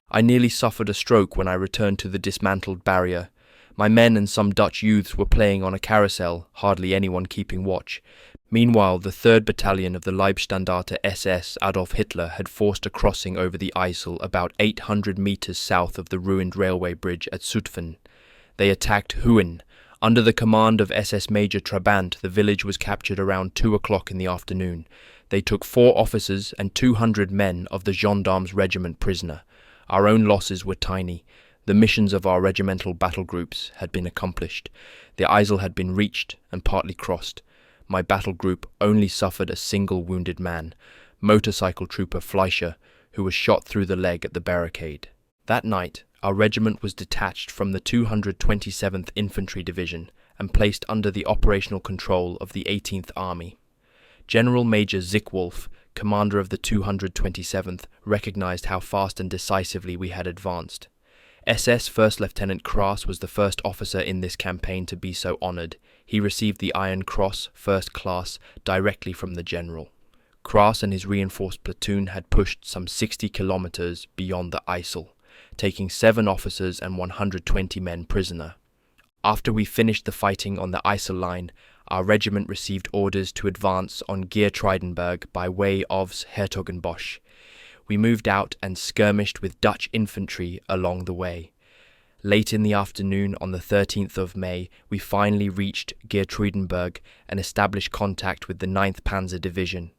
I nearly suffered a stroke when I returned to the dismantled barrier. My men and some Dutch youths were playing on a carousel, hardly anyone keeping watch. Meanwhile, the 3rd Battalion of the Leibstandarte SS Adolf Hitler had forced a crossing over the Yssel about 800 meters south of the ruined railway bridge at Zutphen. They attacked Huen. Under the command of SS Major Trabant, the village was captured around 2 o'clock in the afternoon. They took 4 officers and 200 men of the gendarmes regiment prisoner. Our own losses were tiny. The missions of our regimental battle groups had been accomplished. The Yssel had been reached and partly crossed. My battle group only suffered a single wounded man, motorcycle trooper Fleischer, who was shot through the leg at the barricade. That night, our regiment was detached from the 227th Infantry Division and placed under the operational control of the 18th Army. General Major Zickwolf, commander of the 227th, recognized how fast and decisively we had advanced. SS First Lieutenant Krass was the first officer in this campaign to be so honored. He received the Iron Cross, First Class, directly from the general. Krass and his reinforced platoon had pushed some 60 kilometers beyond the IJssel, taking 7 officers and 120 men prisoner. After we finished the fighting on the IJssel line, our regiment received orders to advance on Geertruidenberg by way of 's-Hertogenbosch. We moved out and skirmished with Dutch infantry along the way. Late in the afternoon on the 13th of May, we finally reached Geertruidenberg and established contact with the 9th Panzer Division.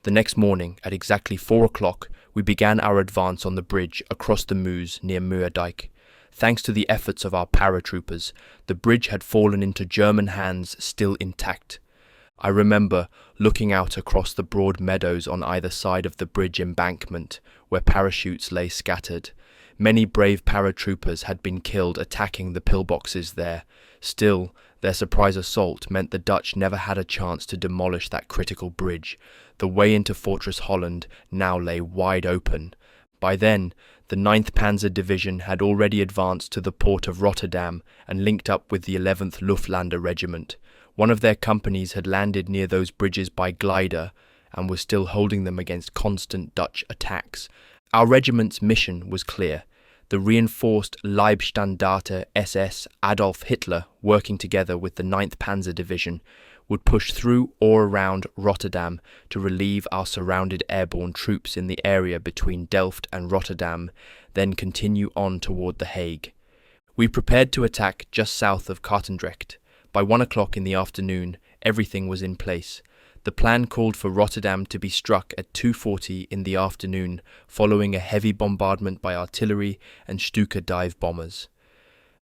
The next morning, at exactly 4 o'clock, we began our advance on the bridge across the Meuse near Moerdijk. Thanks to the efforts of our paratroopers, the bridge had fallen into German hands still intact. I remember looking out across the broad meadows on either side of the bridge embankment, where parachutes lay scattered. Many brave paratroopers had been killed attacking the pillboxes there. Still, their surprise assault meant the Dutch never had a chance to demolish that critical bridge. The way into Fortress Holland now lay wide open. By then, the 9th Panzer Division had already advanced to the port of Rotterdam and linked up with the 11th Luftlandser Regiment. One of their companies had landed near those bridges by glider and was still holding them against constant Dutch attacks. Our regiment's mission was clear. The reinforced Leibstandarte SS Adolf Hitler, working together with the 9th Panzer Division, would push through or around Rotterdam to relieve our surrounded airborne troops in the area between Delft and Rotterdam, then continue on toward The Hague. We prepared to attack just south of Katendrecht. By 1 o'clock in the afternoon, everything was in place. The plan called for Rotterdam to be struck at 2:40 in the afternoon, following a heavy bombardment by artillery and Stuka dive bombers.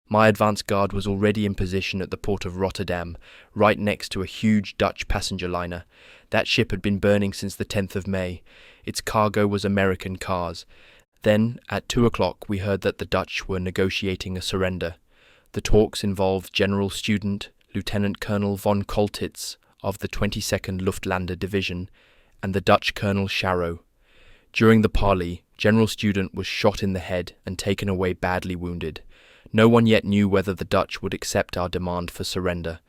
My advance guard was already in position at the port of Rotterdam, right next to a huge Dutch passenger liner. That ship had been burning since the 10th of May. Its cargo was American cars. Then, at 2 o'clock, we heard that the Dutch were negotiating a surrender. The talks involved General Student, Lieutenant Colonel von Koltitz of the 22nd Luftlandser Division, and the Dutch Colonel Sharrow. During the parley, General Student was shot in the head and taken away badly wounded. No one yet knew whether the Dutch would accept our demand for surrender.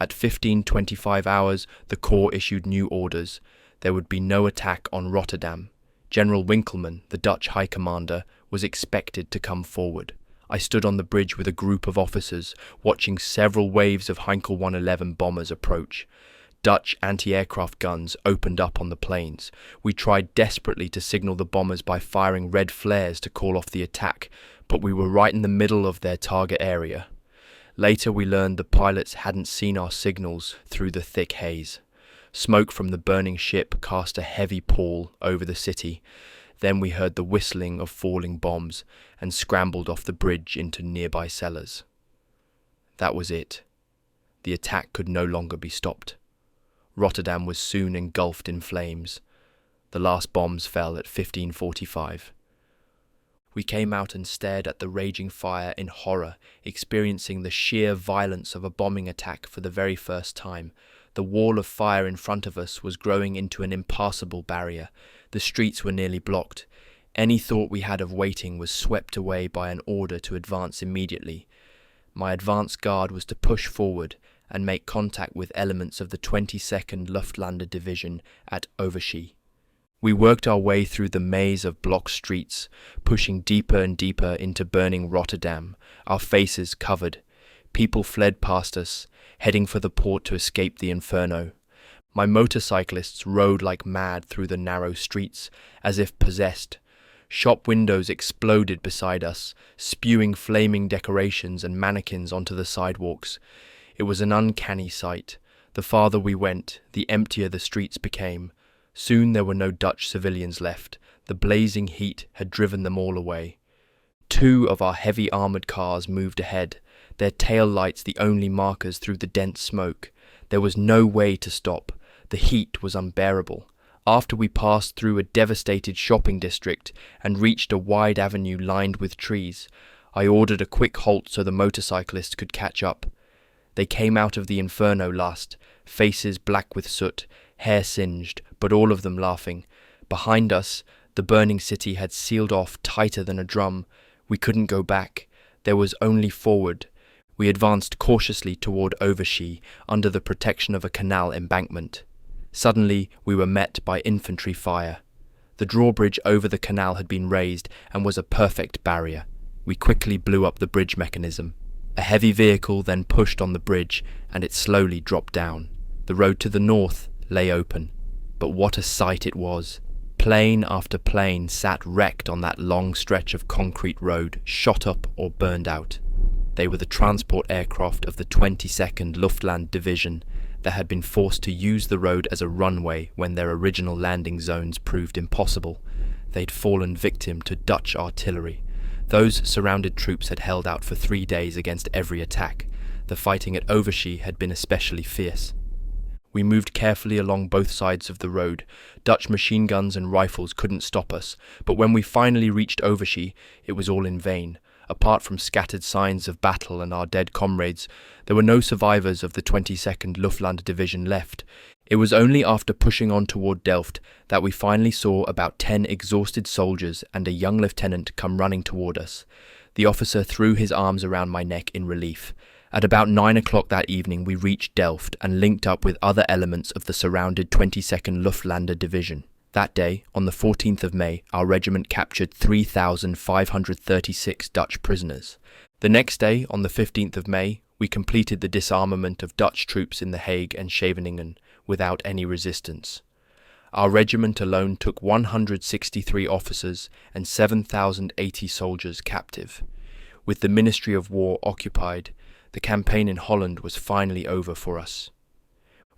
At 15:25 hours, the Corps issued new orders. There would be no attack on Rotterdam. General Winkelmann, the Dutch High Commander, was expected to come forward. I stood on the bridge with a group of officers, watching several waves of Heinkel 111 bombers approach. Dutch anti-aircraft guns opened up on the plains. We tried desperately to signal the bombers by firing red flares to call off the attack, but we were right in the middle of their target area. Later we learned the pilots hadn't seen our signals through the thick haze. Smoke from the burning ship cast a heavy pall over the city. Then we heard the whistling of falling bombs and scrambled off the bridge into nearby cellars. That was it. The attack could no longer be stopped. Rotterdam was soon engulfed in flames. The last bombs fell at 15:45. We came out and stared at the raging fire in horror, experiencing the sheer violence of a bombing attack for the very first time. The wall of fire in front of us was growing into an impassable barrier. The streets were nearly blocked. Any thought we had of waiting was swept away by an order to advance immediately. My advance guard was to push forward and make contact with elements of the 22nd Luftlandser Division at Overschie. We worked our way through the maze of blocked streets, pushing deeper and deeper into burning Rotterdam, our faces covered. People fled past us, heading for the port to escape the inferno. My motorcyclists rode like mad through the narrow streets, as if possessed. Shop windows exploded beside us, spewing flaming decorations and mannequins onto the sidewalks. It was an uncanny sight. The farther we went, the emptier the streets became. Soon there were no Dutch civilians left. The blazing heat had driven them all away. 2 of our heavy armoured cars moved ahead, their tail lights the only markers through the dense smoke. There was no way to stop. The heat was unbearable. After we passed through a devastated shopping district and reached a wide avenue lined with trees, I ordered a quick halt so the motorcyclists could catch up. They came out of the inferno last, faces black with soot, hair singed, but all of them laughing. Behind us, the burning city had sealed off tighter than a drum. We couldn't go back. There was only forward. We advanced cautiously toward Overshie, under the protection of a canal embankment. Suddenly, we were met by infantry fire. The drawbridge over the canal had been raised and was a perfect barrier. We quickly blew up the bridge mechanism. A heavy vehicle then pushed on the bridge, and it slowly dropped down. The road to the north lay open. But what a sight it was! Plane after plane sat wrecked on that long stretch of concrete road, shot up or burned out. They were the transport aircraft of the 22nd Luftland Division that had been forced to use the road as a runway when their original landing zones proved impossible. They'd fallen victim to Dutch artillery. Those surrounded troops had held out for 3 days against every attack. The fighting at Overshie had been especially fierce. We moved carefully along both sides of the road. Dutch machine guns and rifles couldn't stop us, but when we finally reached Overshie, it was all in vain. Apart from scattered signs of battle and our dead comrades, there were no survivors of the 22nd Luftland Division left. It was only after pushing on toward Delft that we finally saw about 10 exhausted soldiers and a young lieutenant come running toward us. The officer threw his arms around my neck in relief. At about 9 o'clock that evening we reached Delft and linked up with other elements of the surrounded 22nd Luftlander Division. That day, on the 14th of May, our regiment captured 3,536 Dutch prisoners. The next day, on the 15th of May, we completed the disarmament of Dutch troops in The Hague and Scheveningen without any resistance. Our regiment alone took 163 officers and 7,080 soldiers captive. With the Ministry of War occupied, the campaign in Holland was finally over for us.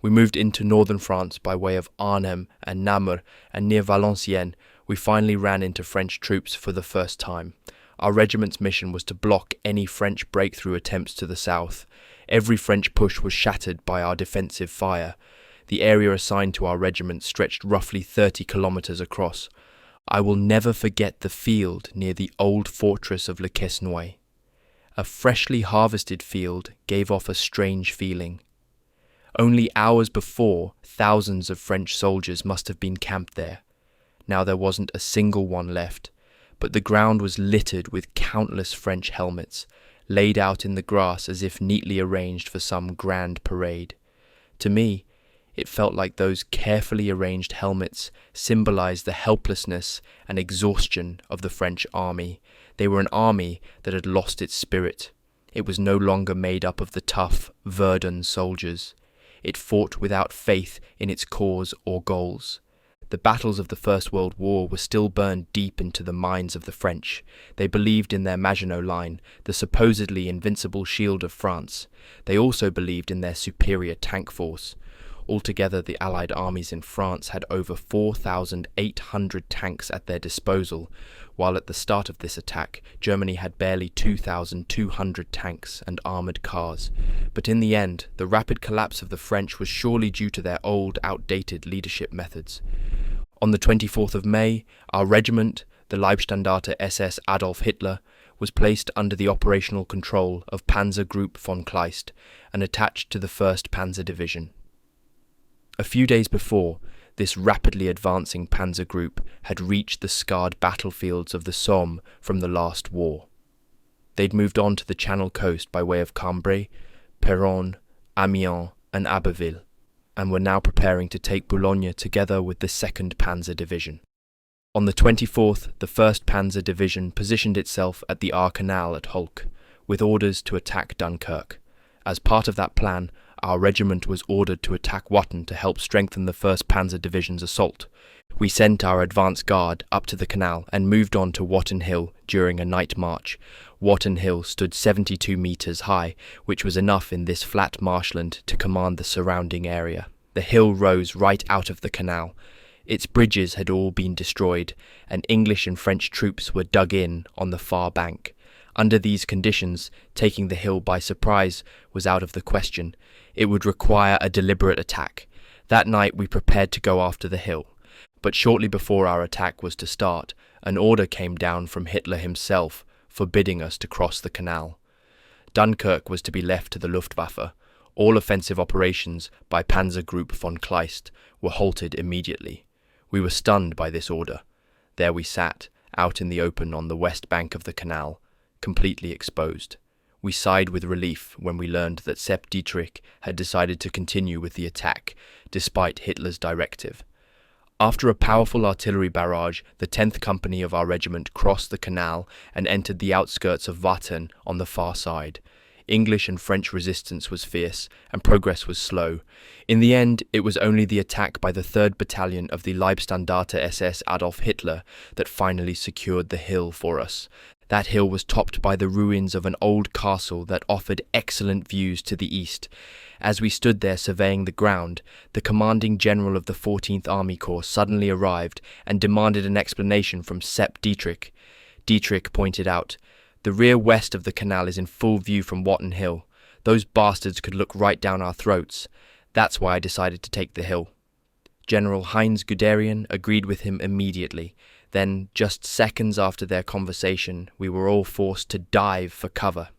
We moved into northern France by way of Arnhem and Namur, and near Valenciennes we finally ran into French troops for the first time. Our regiment's mission was to block any French breakthrough attempts to the south. Every French push was shattered by our defensive fire. The area assigned to our regiment stretched roughly 30 kilometers across. I will never forget the field near the old fortress of Le Quesnoy. A freshly harvested field gave off a strange feeling. Only hours before, thousands of French soldiers must have been camped there. Now there wasn't a single one left, but the ground was littered with countless French helmets, laid out in the grass as if neatly arranged for some grand parade. To me, it felt like those carefully arranged helmets symbolized the helplessness and exhaustion of the French army. They were an army that had lost its spirit. It was no longer made up of the tough Verdun soldiers. It fought without faith in its cause or goals. The battles of the First World War were still burned deep into the minds of the French. They believed in their Maginot Line, the supposedly invincible shield of France. They also believed in their superior tank force. Altogether, the Allied armies in France had over 4,800 tanks at their disposal, while at the start of this attack, Germany had barely 2,200 tanks and armoured cars. But in the end, the rapid collapse of the French was surely due to their old, outdated leadership methods. On the 24th of May, our regiment, the Leibstandarte SS Adolf Hitler, was placed under the operational control of Panzer Group von Kleist and attached to the 1st Panzer Division. A few days before, this rapidly advancing panzer group had reached the scarred battlefields of the Somme from the last war. They'd moved on to the Channel coast by way of Cambrai, Péronne, Amiens and Abbeville, and were now preparing to take Boulogne together with the 2nd Panzer Division. On the 24th, the 1st Panzer Division positioned itself at the Aar Canal at Hulk, with orders to attack Dunkirk. As part of that plan, our regiment was ordered to attack Watten to help strengthen the 1st Panzer Division's assault. We sent our advance guard up to the canal and moved on to Watten Hill during a night march. Watten Hill stood 72 meters high, which was enough in this flat marshland to command the surrounding area. The hill rose right out of the canal. Its bridges had all been destroyed, and English and French troops were dug in on the far bank. Under these conditions, taking the hill by surprise was out of the question. It would require a deliberate attack. That night we prepared to go after the hill. But shortly before our attack was to start, an order came down from Hitler himself, forbidding us to cross the canal. Dunkirk was to be left to the Luftwaffe. All offensive operations by Panzer Group von Kleist were halted immediately. We were stunned by this order. There we sat, out in the open on the west bank of the canal, completely exposed. We sighed with relief when we learned that Sepp Dietrich had decided to continue with the attack, despite Hitler's directive. After a powerful artillery barrage, the 10th Company of our regiment crossed the canal and entered the outskirts of Verdun on the far side. English and French resistance was fierce, and progress was slow. In the end, it was only the attack by the 3rd Battalion of the Leibstandarte SS Adolf Hitler that finally secured the hill for us. That hill was topped by the ruins of an old castle that offered excellent views to the east. As we stood there surveying the ground, the commanding general of the 14th Army Corps suddenly arrived and demanded an explanation from Sepp Dietrich. Dietrich pointed out, "The rear west of the canal is in full view from Watton Hill. Those bastards could look right down our throats. That's why I decided to take the hill." General Heinz Guderian agreed with him immediately. Then, just seconds after their conversation, we were all forced to dive for cover.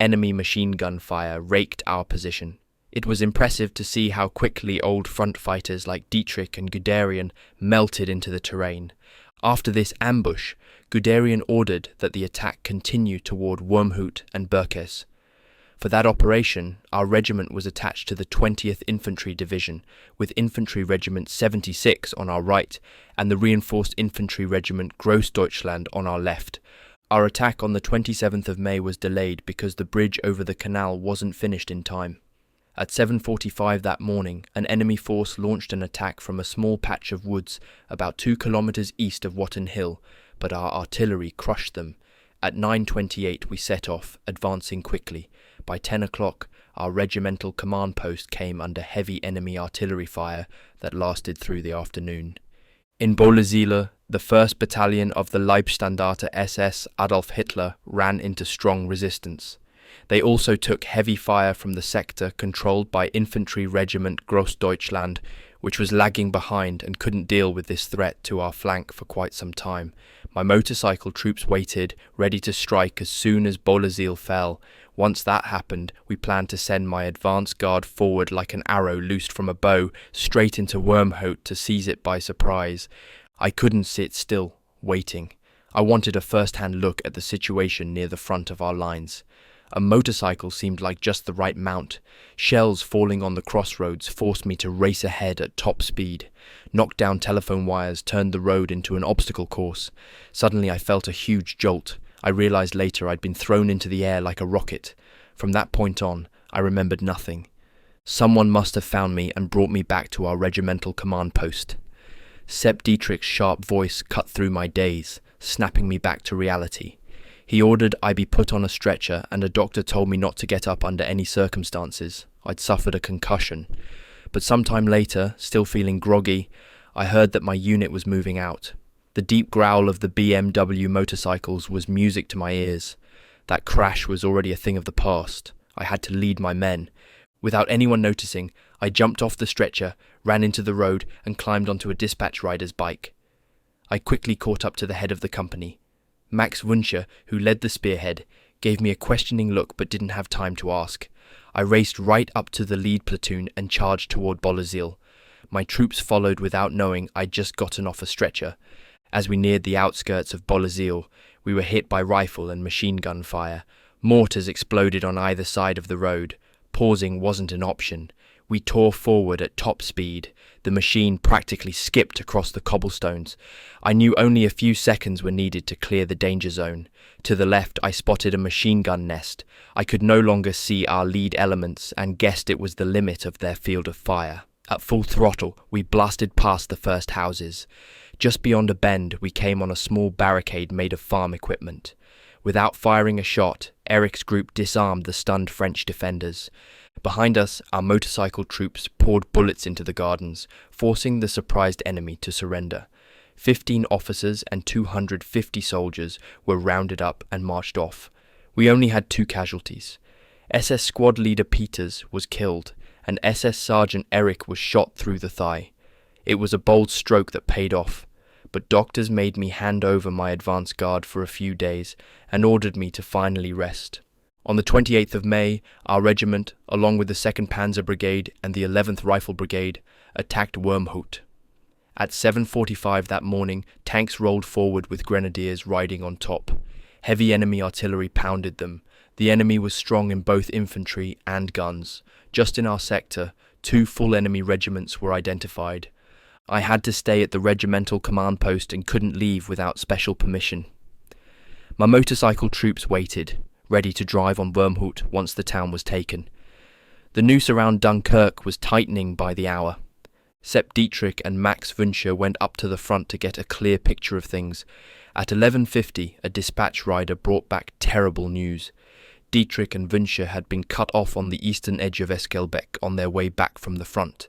Enemy machine gun fire raked our position. It was impressive to see how quickly old front fighters like Dietrich and Guderian melted into the terrain. After this ambush, Guderian ordered that the attack continue toward Wormhout and Berkes. For that operation, our regiment was attached to the 20th Infantry Division, with Infantry Regiment 76 on our right and the reinforced Infantry Regiment Grossdeutschland on our left. Our attack on the 27th of May was delayed because the bridge over the canal wasn't finished in time. At 7:45 that morning, an enemy force launched an attack from a small patch of woods about 2 kilometers east of Watton Hill, but our artillery crushed them. At 9:28 we set off, advancing quickly. By 10 o'clock, our regimental command post came under heavy enemy artillery fire that lasted through the afternoon. In Bolesile, the 1st Battalion of the Leibstandarte SS Adolf Hitler ran into strong resistance. They also took heavy fire from the sector controlled by Infantry Regiment Grossdeutschland, which was lagging behind and couldn't deal with this threat to our flank for quite some time. My motorcycle troops waited, ready to strike as soon as Bolesile fell. Once that happened, we planned to send my advance guard forward like an arrow loosed from a bow, straight into Wormhout to seize it by surprise. I couldn't sit still, waiting. I wanted a first-hand look at the situation near the front of our lines. A motorcycle seemed like just the right mount. Shells falling on the crossroads forced me to race ahead at top speed. Knocked down telephone wires turned the road into an obstacle course. Suddenly I felt a huge jolt. I realized later I'd been thrown into the air like a rocket. From that point on, I remembered nothing. Someone must have found me and brought me back to our regimental command post. Sepp Dietrich's sharp voice cut through my daze, snapping me back to reality. He ordered I be put on a stretcher, and a doctor told me not to get up under any circumstances. I'd suffered a concussion. But sometime later, still feeling groggy, I heard that my unit was moving out. The deep growl of the BMW motorcycles was music to my ears. That crash was already a thing of the past. I had to lead my men. Without anyone noticing, I jumped off the stretcher, ran into the road, and climbed onto a dispatch rider's bike. I quickly caught up to the head of the company. Max Wünsche, who led the spearhead, gave me a questioning look but didn't have time to ask. I raced right up to the lead platoon and charged toward Bolesile. My troops followed without knowing I'd just gotten off a stretcher. As we neared the outskirts of Bolesile, we were hit by rifle and machine gun fire. Mortars exploded on either side of the road. Pausing wasn't an option. We tore forward at top speed. The machine practically skipped across the cobblestones. I knew only a few seconds were needed to clear the danger zone. To the left, I spotted a machine gun nest. I could no longer see our lead elements and guessed it was the limit of their field of fire. At full throttle, we blasted past the first houses. Just beyond a bend, we came on a small barricade made of farm equipment. Without firing a shot, Eric's group disarmed the stunned French defenders. Behind us, our motorcycle troops poured bullets into the gardens, forcing the surprised enemy to surrender. 15 officers and 250 soldiers were rounded up and marched off. We only had 2 casualties. SS squad leader Peters was killed, and SS Sergeant Eric was shot through the thigh. It was a bold stroke that paid off, but doctors made me hand over my advance guard for a few days and ordered me to finally rest. On the 28th of May, our regiment, along with the 2nd Panzer Brigade and the 11th Rifle Brigade, attacked Wormhout. At 7:45 that morning, tanks rolled forward with grenadiers riding on top. Heavy enemy artillery pounded them. The enemy was strong in both infantry and guns. Just in our sector, 2 full enemy regiments were identified. I had to stay at the regimental command post and couldn't leave without special permission. My motorcycle troops waited, ready to drive on Wormhout once the town was taken. The noose around Dunkirk was tightening by the hour. Sepp Dietrich and Max Wünsche went up to the front to get a clear picture of things. At 11:50, a dispatch rider brought back terrible news. Dietrich and Wünsche had been cut off on the eastern edge of Eskelbeck on their way back from the front.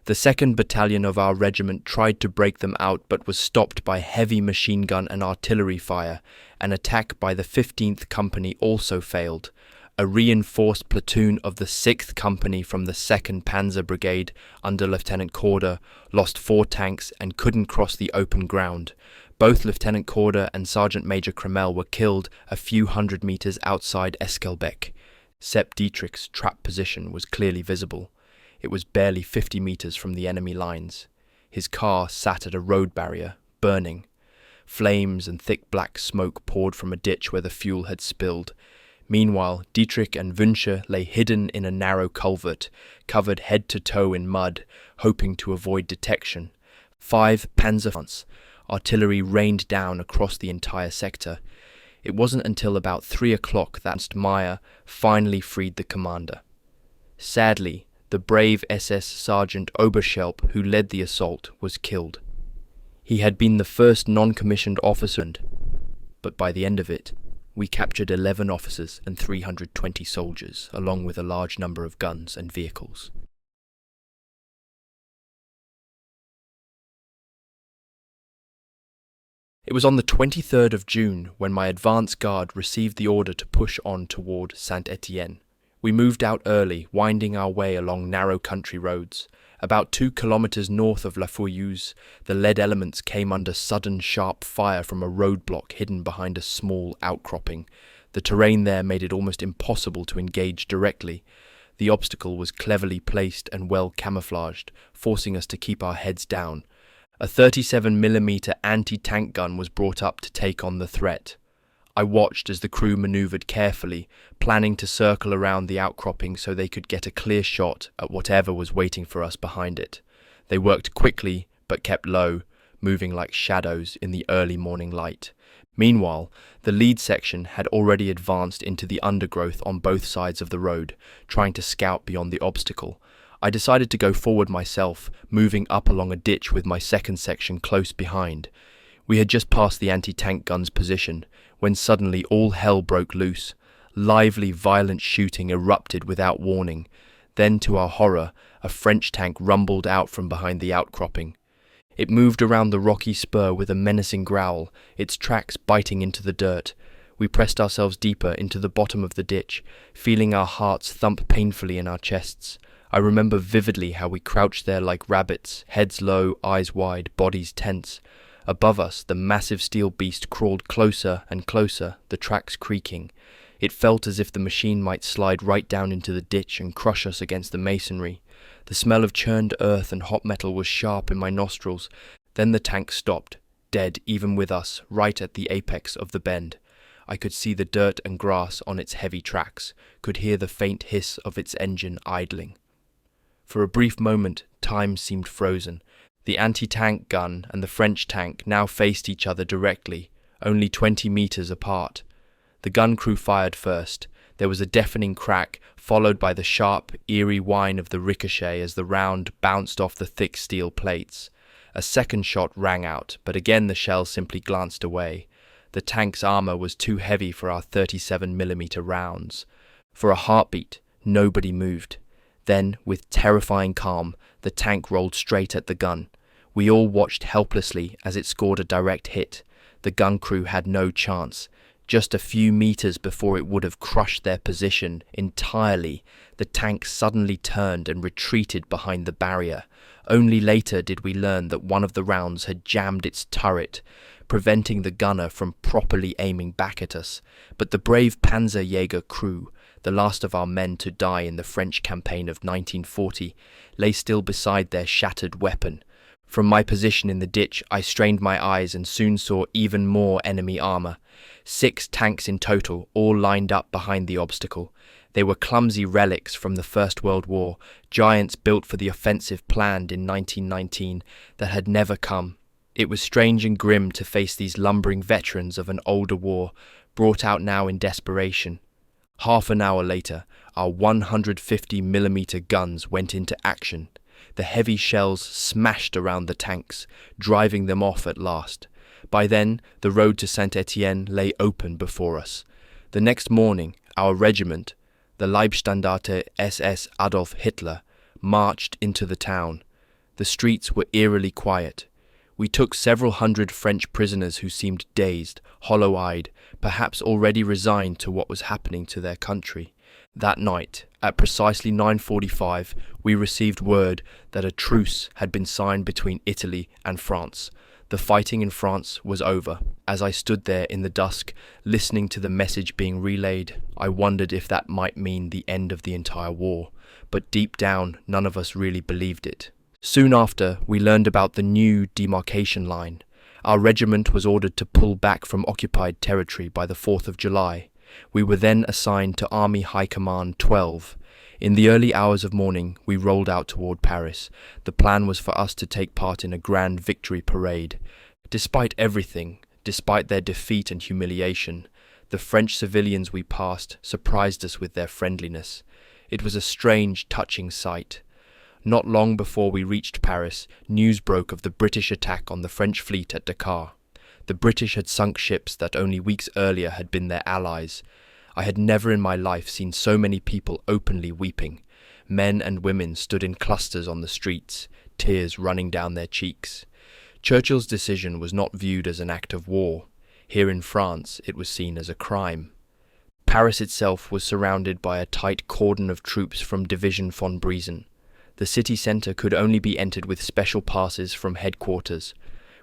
The 2nd Battalion of our regiment tried to break them out but was stopped by heavy machine gun and artillery fire. An attack by the 15th Company also failed. A reinforced platoon of the 6th Company from the 2nd Panzer Brigade under Lieutenant Korder lost 4 tanks and couldn't cross the open ground. Both Lieutenant Korder and Sergeant Major Kremel were killed a few hundred meters outside Eskelbeck. Sepp Dietrich's trap position was clearly visible. It was barely 50 meters from the enemy lines. His car sat at a road barrier, burning. Flames and thick black smoke poured from a ditch where the fuel had spilled. Meanwhile, Dietrich and Wünsche lay hidden in a narrow culvert, covered head to toe in mud, hoping to avoid detection. 5 Panzer artillery rained down across the entire sector. It wasn't until about 3 o'clock that Meyer finally freed the commander. Sadly, the brave SS Sergeant Oberschelp, who led the assault, was killed. He had been the first non-commissioned officer, but by the end of it, we captured 11 officers and 320 soldiers, along with a large number of guns and vehicles. It was on the 23rd of June when my advance guard received the order to push on toward Saint-Étienne. We moved out early, winding our way along narrow country roads. About 2 kilometers north of La Fouilleuse, the lead elements came under sudden sharp fire from a roadblock hidden behind a small outcropping. The terrain there made it almost impossible to engage directly. The obstacle was cleverly placed and well camouflaged, forcing us to keep our heads down. A 37mm anti-tank gun was brought up to take on the threat. I watched as the crew maneuvered carefully, planning to circle around the outcropping so they could get a clear shot at whatever was waiting for us behind it. They worked quickly, but kept low, moving like shadows in the early morning light. Meanwhile, the lead section had already advanced into the undergrowth on both sides of the road, trying to scout beyond the obstacle. I decided to go forward myself, moving up along a ditch with my 2nd section close behind. We had just passed the anti-tank gun's position, when suddenly all hell broke loose. Lively, violent shooting erupted without warning. Then, to our horror, a French tank rumbled out from behind the outcropping. It moved around the rocky spur with a menacing growl, its tracks biting into the dirt. We pressed ourselves deeper into the bottom of the ditch, feeling our hearts thump painfully in our chests. I remember vividly how we crouched there like rabbits, heads low, eyes wide, bodies tense. Above us, the massive steel beast crawled closer and closer, the tracks creaking. It felt as if the machine might slide right down into the ditch and crush us against the masonry. The smell of churned earth and hot metal was sharp in my nostrils. Then the tank stopped, dead even with us, right at the apex of the bend. I could see the dirt and grass on its heavy tracks, could hear the faint hiss of its engine idling. For a brief moment, time seemed frozen. The anti-tank gun and the French tank now faced each other directly, only 20 meters apart. The gun crew fired first. There was a deafening crack, followed by the sharp, eerie whine of the ricochet as the round bounced off the thick steel plates. A second shot rang out, but again the shell simply glanced away. The tank's armor was too heavy for our 37mm rounds. For a heartbeat, nobody moved. Then, with terrifying calm, the tank rolled straight at the gun. We all watched helplessly as it scored a direct hit. The gun crew had no chance. Just a few meters before it would have crushed their position entirely, the tank suddenly turned and retreated behind the barrier. Only later did we learn that one of the rounds had jammed its turret, preventing the gunner from properly aiming back at us. But the brave Panzerjäger crew, the last of our men to die in the French campaign of 1940, lay still beside their shattered weapon. From my position in the ditch, I strained my eyes and soon saw even more enemy armor. 6 tanks in total, all lined up behind the obstacle. They were clumsy relics from the First World War, giants built for the offensive planned in 1919 that had never come. It was strange and grim to face these lumbering veterans of an older war, brought out now in desperation. Half an hour later, our 150mm guns went into action. The heavy shells smashed around the tanks, driving them off at last. By then, the road to Saint-Étienne lay open before us. The next morning, our regiment, the Leibstandarte SS Adolf Hitler, marched into the town. The streets were eerily quiet. We took several hundred French prisoners who seemed dazed, hollow-eyed, perhaps already resigned to what was happening to their country. That night, at precisely 9:45, we received word that a truce had been signed between Italy and France. The fighting in France was over. As I stood there in the dusk, listening to the message being relayed, I wondered if that might mean the end of the entire war. But deep down, none of us really believed it. Soon after, we learned about the new demarcation line. Our regiment was ordered to pull back from occupied territory by the 4th of July. We were then assigned to Army High Command 12. In the early hours of morning, we rolled out toward Paris. The plan was for us to take part in a grand victory parade. Despite everything, despite their defeat and humiliation, the French civilians we passed surprised us with their friendliness. It was a strange, touching sight. Not long before we reached Paris, news broke of the British attack on the French fleet at Dakar. The British had sunk ships that only weeks earlier had been their allies. I had never in my life seen so many people openly weeping. Men and women stood in clusters on the streets, tears running down their cheeks. Churchill's decision was not viewed as an act of war. Here in France, it was seen as a crime. Paris itself was surrounded by a tight cordon of troops from Division von Briesen. The city centre could only be entered with special passes from headquarters.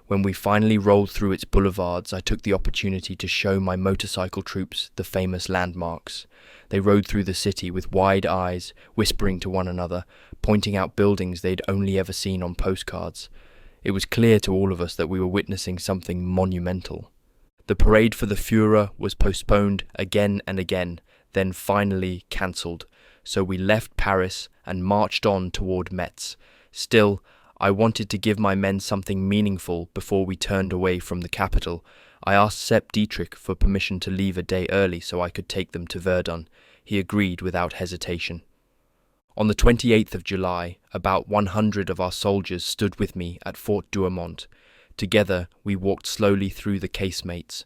When we finally rolled through its boulevards, I took the opportunity to show my motorcycle troops the famous landmarks. They rode through the city with wide eyes, whispering to one another, pointing out buildings they'd only ever seen on postcards. It was clear to all of us that we were witnessing something monumental. The parade for the Führer was postponed again and again, then finally cancelled, so we left Paris and marched on toward Metz. Still, I wanted to give my men something meaningful before we turned away from the capital. I asked Sepp Dietrich for permission to leave a day early so I could take them to Verdun. He agreed without hesitation. On the 28th of July, about 100 of our soldiers stood with me at Fort Douaumont. Together, we walked slowly through the casemates.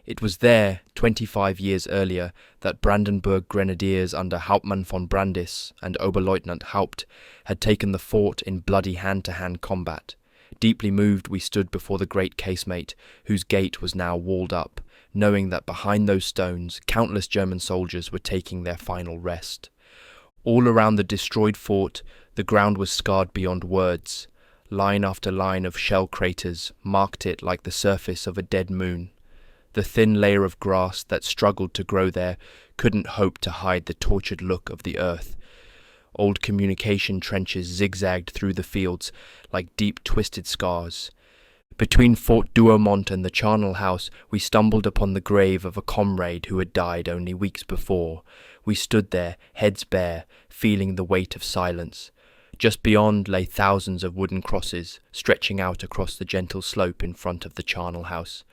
It was there, 25 years earlier, that Brandenburg Grenadiers under Hauptmann von Brandis and Oberleutnant Haupt had taken the fort in bloody hand-to-hand combat. Deeply moved, we stood before the great casemate, whose gate was now walled up, knowing that behind those stones countless German soldiers were taking their final rest. All around the destroyed fort, the ground was scarred beyond words. Line after line of shell craters marked it like the surface of a dead moon. The thin layer of grass that struggled to grow there couldn't hope to hide the tortured look of the earth. Old communication trenches zigzagged through the fields like deep twisted scars. Between Fort Douaumont and the charnel house, we stumbled upon the grave of a comrade who had died only weeks before. We stood there, heads bare, feeling the weight of silence. Just beyond lay thousands of wooden crosses, stretching out across the gentle slope in front of the charnel house.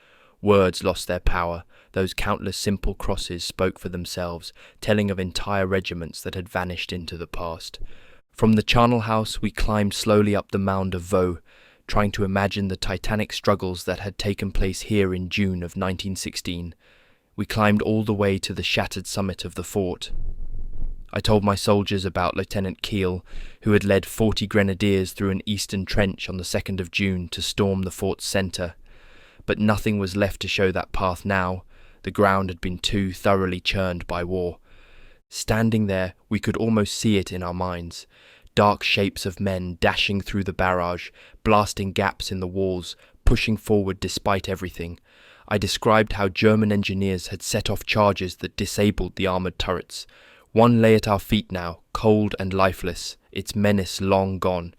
Words lost their power. Those countless simple crosses spoke for themselves, telling of entire regiments that had vanished into the past. From the charnel house we climbed slowly up the mound of Vaux, trying to imagine the titanic struggles that had taken place here in June of 1916. We climbed all the way to the shattered summit of the fort. I told my soldiers about Lieutenant Kiel, who had led 40 grenadiers through an eastern trench on the 2nd of June to storm the fort's centre. But nothing was left to show that path now. The ground had been too thoroughly churned by war. Standing there, we could almost see it in our minds. Dark shapes of men dashing through the barrage, blasting gaps in the walls, pushing forward despite everything. I described how German engineers had set off charges that disabled the armoured turrets. One lay at our feet now, cold and lifeless, its menace long gone.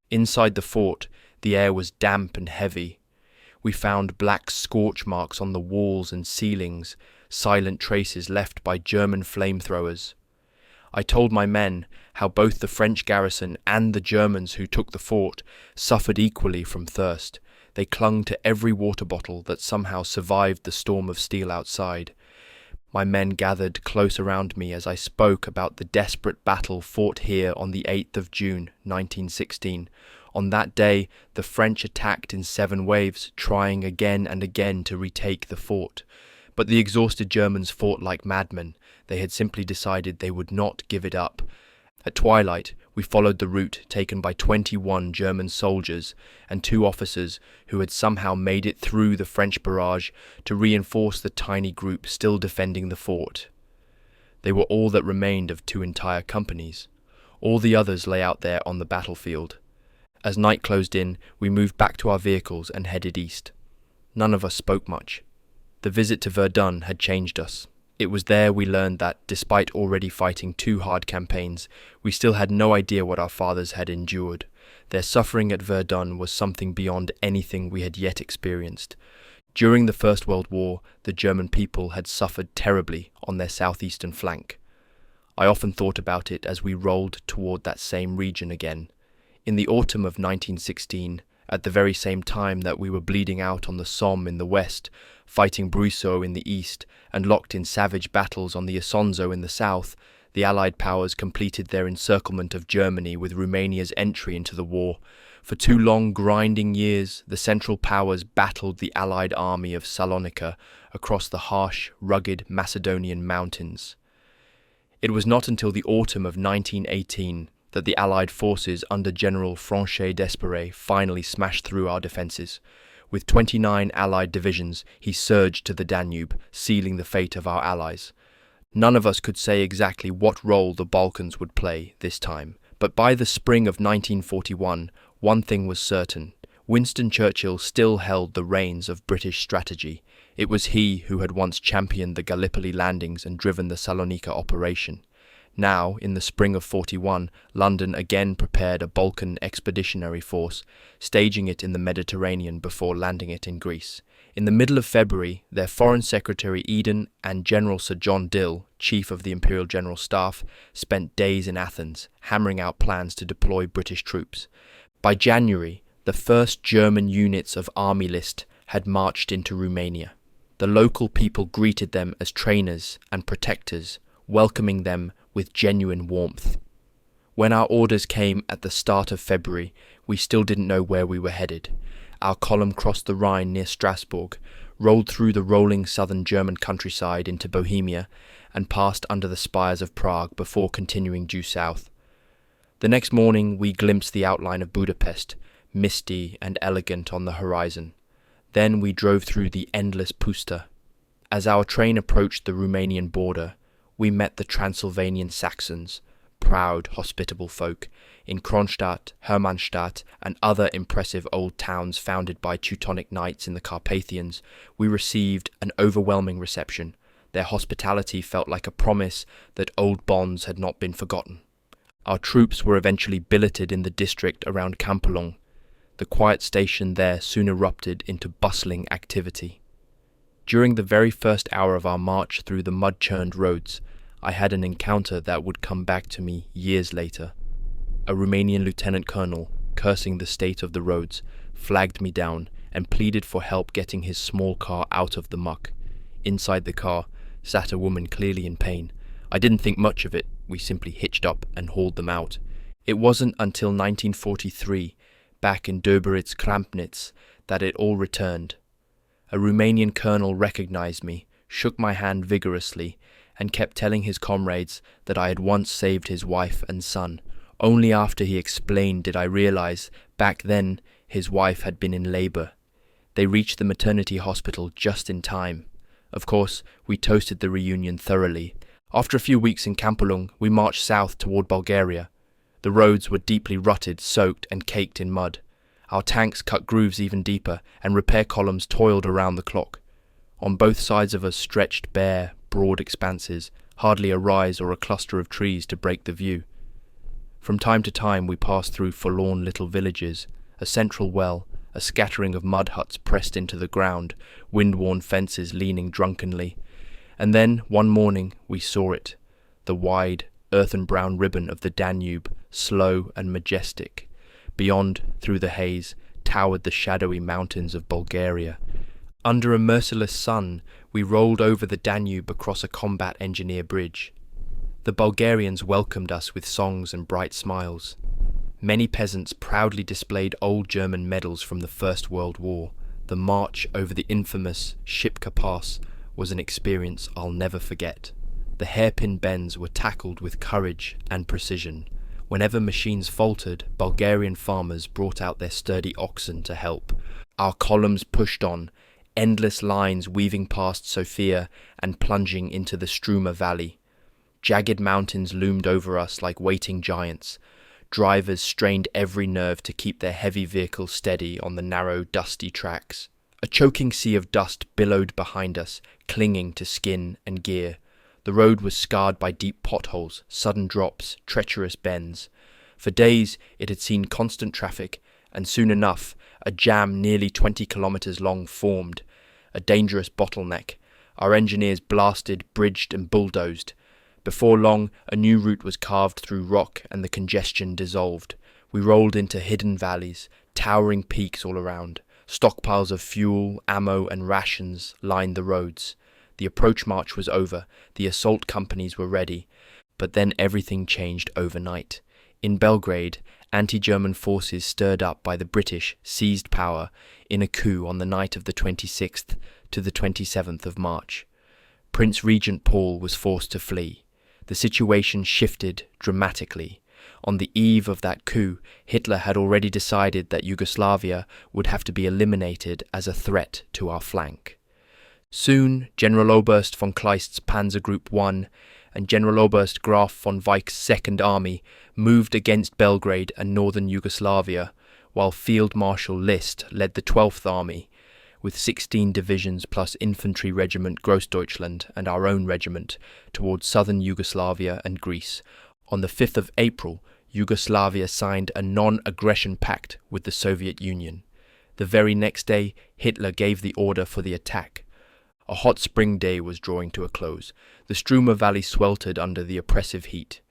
Inside the fort, the air was damp and heavy. We found black scorch marks on the walls and ceilings, silent traces left by German flamethrowers. I told my men how both the French garrison and the Germans who took the fort suffered equally from thirst. They clung to every water bottle that somehow survived the storm of steel outside. My men gathered close around me as I spoke about the desperate battle fought here on the 8th of June, 1916. On that day, the French attacked in 7 waves, trying again and again to retake the fort. But the exhausted Germans fought like madmen. They had simply decided they would not give it up. At twilight, we followed the route taken by 21 German soldiers and 2 officers who had somehow made it through the French barrage to reinforce the tiny group still defending the fort. They were all that remained of 2 entire companies. All the others lay out there on the battlefield. As night closed in, we moved back to our vehicles and headed east. None of us spoke much. The visit to Verdun had changed us. It was there we learned that, despite already fighting 2 hard campaigns, we still had no idea what our fathers had endured. Their suffering at Verdun was something beyond anything we had yet experienced. During the First World War, the German people had suffered terribly on their southeastern flank. I often thought about it as we rolled toward that same region again. In the autumn of 1916, at the very same time that we were bleeding out on the Somme in the west, fighting Bruisseau in the east, and locked in savage battles on the Isonzo in the south, the Allied powers completed their encirclement of Germany with Romania's entry into the war. For 2 long grinding years, the Central Powers battled the Allied army of Salonika across the harsh, rugged Macedonian mountains. It was not until the autumn of 1918 that the Allied forces under General Franchet d'Espèrey finally smashed through our defences. With 29 Allied divisions, he surged to the Danube, sealing the fate of our allies. None of us could say exactly what role the Balkans would play this time, but by the spring of 1941, one thing was certain. Winston Churchill still held the reins of British strategy. It was he who had once championed the Gallipoli landings and driven the Salonika operation. Now, in the spring of 41, London again prepared a Balkan expeditionary force, staging it in the Mediterranean before landing it in Greece. In the middle of February, their Foreign Secretary Eden and General Sir John Dill, Chief of the Imperial General Staff, spent days in Athens, hammering out plans to deploy British troops. By January, the first German units of Army List had marched into Romania. The local people greeted them as trainers and protectors, welcoming them with genuine warmth. When our orders came at the start of February, we still didn't know where we were headed. Our column crossed the Rhine near Strasbourg, rolled through the rolling southern German countryside into Bohemia, and passed under the spires of Prague before continuing due south. The next morning we glimpsed the outline of Budapest, misty and elegant on the horizon. Then we drove through the endless Puszta. As our train approached the Romanian border, we met the Transylvanian Saxons, proud, hospitable folk, in Kronstadt, Hermannstadt, and other impressive old towns founded by Teutonic knights in the Carpathians. We received an overwhelming reception. Their hospitality felt like a promise that old bonds had not been forgotten. Our troops were eventually billeted in the district around Campalong. The quiet station there soon erupted into bustling activity. During the very first hour of our march through the mud-churned roads, I had an encounter that would come back to me years later. A Romanian lieutenant colonel, cursing the state of the roads, flagged me down and pleaded for help getting his small car out of the muck. Inside the car sat a woman clearly in pain. I didn't think much of it. We simply hitched up and hauled them out. It wasn't until 1943, back in Döberitz Krampnitz, that it all returned. A Romanian colonel recognized me, shook my hand vigorously, and kept telling his comrades that I had once saved his wife and son. Only after he explained did I realize, back then, his wife had been in labor. They reached the maternity hospital just in time. Of course, we toasted the reunion thoroughly. After a few weeks in Campalong, we marched south toward Bulgaria. The roads were deeply rutted, soaked, and caked in mud. Our tanks cut grooves even deeper, and repair columns toiled around the clock. On both sides of us stretched bare, broad expanses, hardly a rise or a cluster of trees to break the view. From time to time we passed through forlorn little villages, a central well, a scattering of mud huts pressed into the ground, wind-worn fences leaning drunkenly. And then, one morning, we saw it, the wide, earthen-brown ribbon of the Danube, slow and majestic. Beyond, through the haze, towered the shadowy mountains of Bulgaria. Under a merciless sun, we rolled over the Danube across a combat engineer bridge. The Bulgarians welcomed us with songs and bright smiles. Many peasants proudly displayed old German medals from the First World War. The march over the infamous Shipka Pass was an experience I'll never forget. The hairpin bends were tackled with courage and precision. Whenever machines faltered, Bulgarian farmers brought out their sturdy oxen to help. Our columns pushed on, endless lines weaving past Sofia and plunging into the Struma Valley. Jagged mountains loomed over us like waiting giants. Drivers strained every nerve to keep their heavy vehicles steady on the narrow, dusty tracks. A choking sea of dust billowed behind us, clinging to skin and gear. The road was scarred by deep potholes, sudden drops, treacherous bends. For days it had seen constant traffic, and soon enough a jam nearly 20 kilometers long formed, a dangerous bottleneck. Our engineers blasted, bridged and bulldozed. Before long, a new route was carved through rock and the congestion dissolved. We rolled into hidden valleys, towering peaks all around. Stockpiles of fuel, ammo and rations lined the roads. The approach march was over, the assault companies were ready. But then everything changed overnight. In Belgrade, anti-German forces stirred up by the British seized power in a coup on the night of the 26th to the 27th of March. Prince Regent Paul was forced to flee. The situation shifted dramatically. On the eve of that coup, Hitler had already decided that Yugoslavia would have to be eliminated as a threat to our flank. Soon, Generaloberst von Kleist's Panzer Group 1 and Generaloberst Graf von Weich's Second Army moved against Belgrade and northern Yugoslavia, while Field Marshal List led the 12th Army, with 16 divisions plus infantry regiment Grossdeutschland and our own regiment, towards southern Yugoslavia and Greece. On the 5th of April, Yugoslavia signed a non-aggression pact with the Soviet Union. The very next day, Hitler gave the order for the attack. A hot spring day was drawing to a close. The Struma Valley sweltered under the oppressive heat.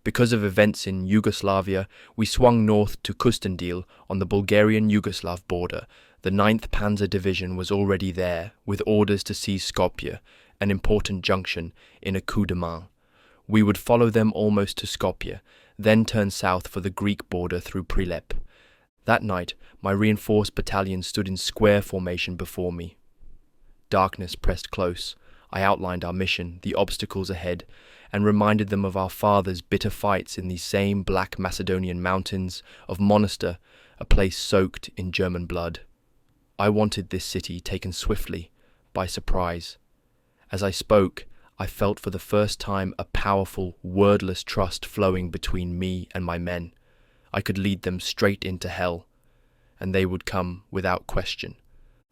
Because of events in Yugoslavia, we swung north to Kustendil on the Bulgarian-Yugoslav border. The 9th Panzer Division was already there, with orders to seize Skopje, an important junction, in a coup de main. We would follow them almost to Skopje, then turn south for the Greek border through Prilep. That night, my reinforced battalion stood in square formation before me. Darkness pressed close. I outlined our mission, the obstacles ahead, and reminded them of our fathers' bitter fights in these same black Macedonian mountains, of Monastir, a place soaked in German blood. I wanted this city taken swiftly, by surprise. As I spoke, I felt for the first time a powerful, wordless trust flowing between me and my men. I could lead them straight into hell, and they would come without question.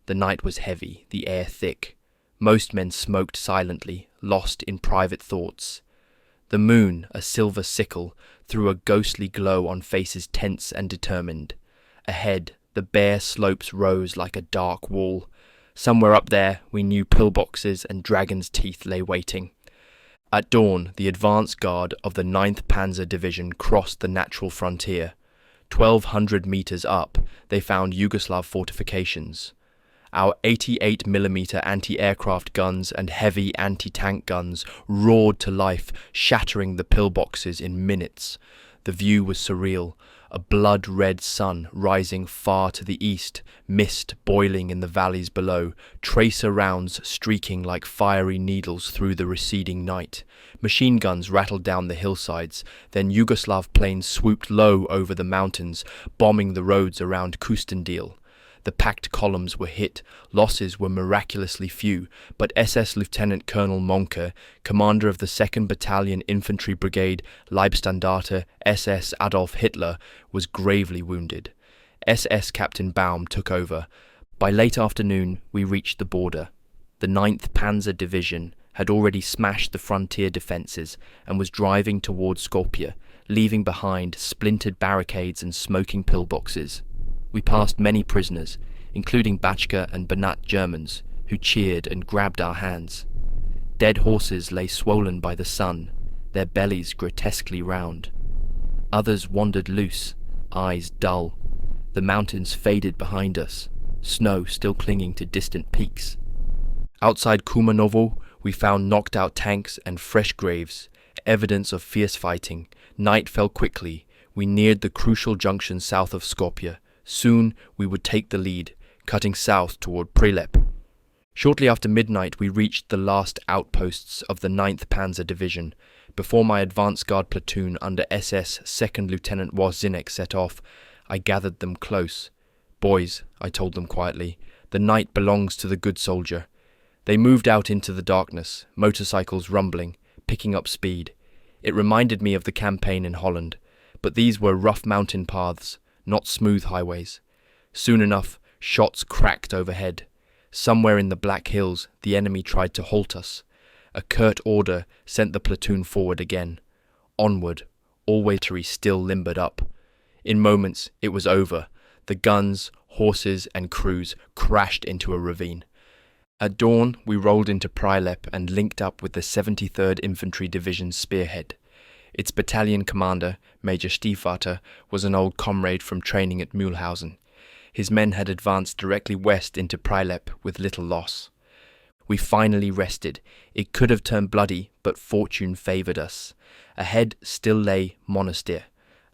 The night was heavy, the air thick. Most men smoked silently, lost in private thoughts. The moon, a silver sickle, threw a ghostly glow on faces tense and determined. Ahead, the bare slopes rose like a dark wall. Somewhere up there, we knew pillboxes and dragon's teeth lay waiting. At dawn, the advance guard of the 9th Panzer Division crossed the natural frontier. 1,200 meters up, they found Yugoslav fortifications. Our 88mm anti-aircraft guns and heavy anti-tank guns roared to life, shattering the pillboxes in minutes. The view was surreal. A blood-red sun rising far to the east, mist boiling in the valleys below, tracer rounds streaking like fiery needles through the receding night. Machine guns rattled down the hillsides, then Yugoslav planes swooped low over the mountains, bombing the roads around Kustendil. The packed columns were hit, losses were miraculously few, but SS Lieutenant Colonel Monke, commander of the 2nd Battalion Infantry Brigade Leibstandarte SS Adolf Hitler, was gravely wounded. SS Captain Baum took over. By late afternoon, we reached the border. The 9th Panzer Division had already smashed the frontier defences and was driving towards Skopje, leaving behind splintered barricades and smoking pillboxes. We passed many prisoners, including Bachka and Banat Germans, who cheered and grabbed our hands. Dead horses lay swollen by the sun, their bellies grotesquely round. Others wandered loose, eyes dull. The mountains faded behind us, snow still clinging to distant peaks. Outside Kumanovo, we found knocked-out tanks and fresh graves, evidence of fierce fighting. Night fell quickly. We neared the crucial junction south of Skopje. Soon we would take the lead, cutting south toward Prilep. Shortly after midnight, we reached the last outposts of the 9th Panzer Division. Before my advance guard platoon under SS 2nd Lieutenant Warzinek set off, I gathered them close. "Boys," I told them quietly, "the night belongs to the good soldier." They moved out into the darkness, motorcycles rumbling, picking up speed. It reminded me of the campaign in Holland, but these were rough mountain paths, not smooth highways. Soon enough, shots cracked overhead. Somewhere in the Black Hills, the enemy tried to halt us. A curt order sent the platoon forward again. Onward, all waitery still limbered up. In moments, it was over. The guns, horses, and crews crashed into a ravine. At dawn, we rolled into Prilep and linked up with the 73rd Infantry Division's spearhead. Its battalion commander, Major Stiefvater, was an old comrade from training at Mühlhausen. His men had advanced directly west into Prilep with little loss. We finally rested. It could have turned bloody, but fortune favoured us. Ahead still lay Monastir.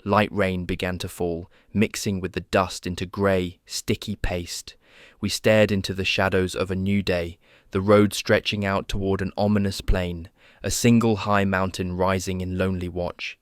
Light rain began to fall, mixing with the dust into grey, sticky paste. We stared into the shadows of a new day, the road stretching out toward an ominous plain, a single high mountain rising in lonely watch.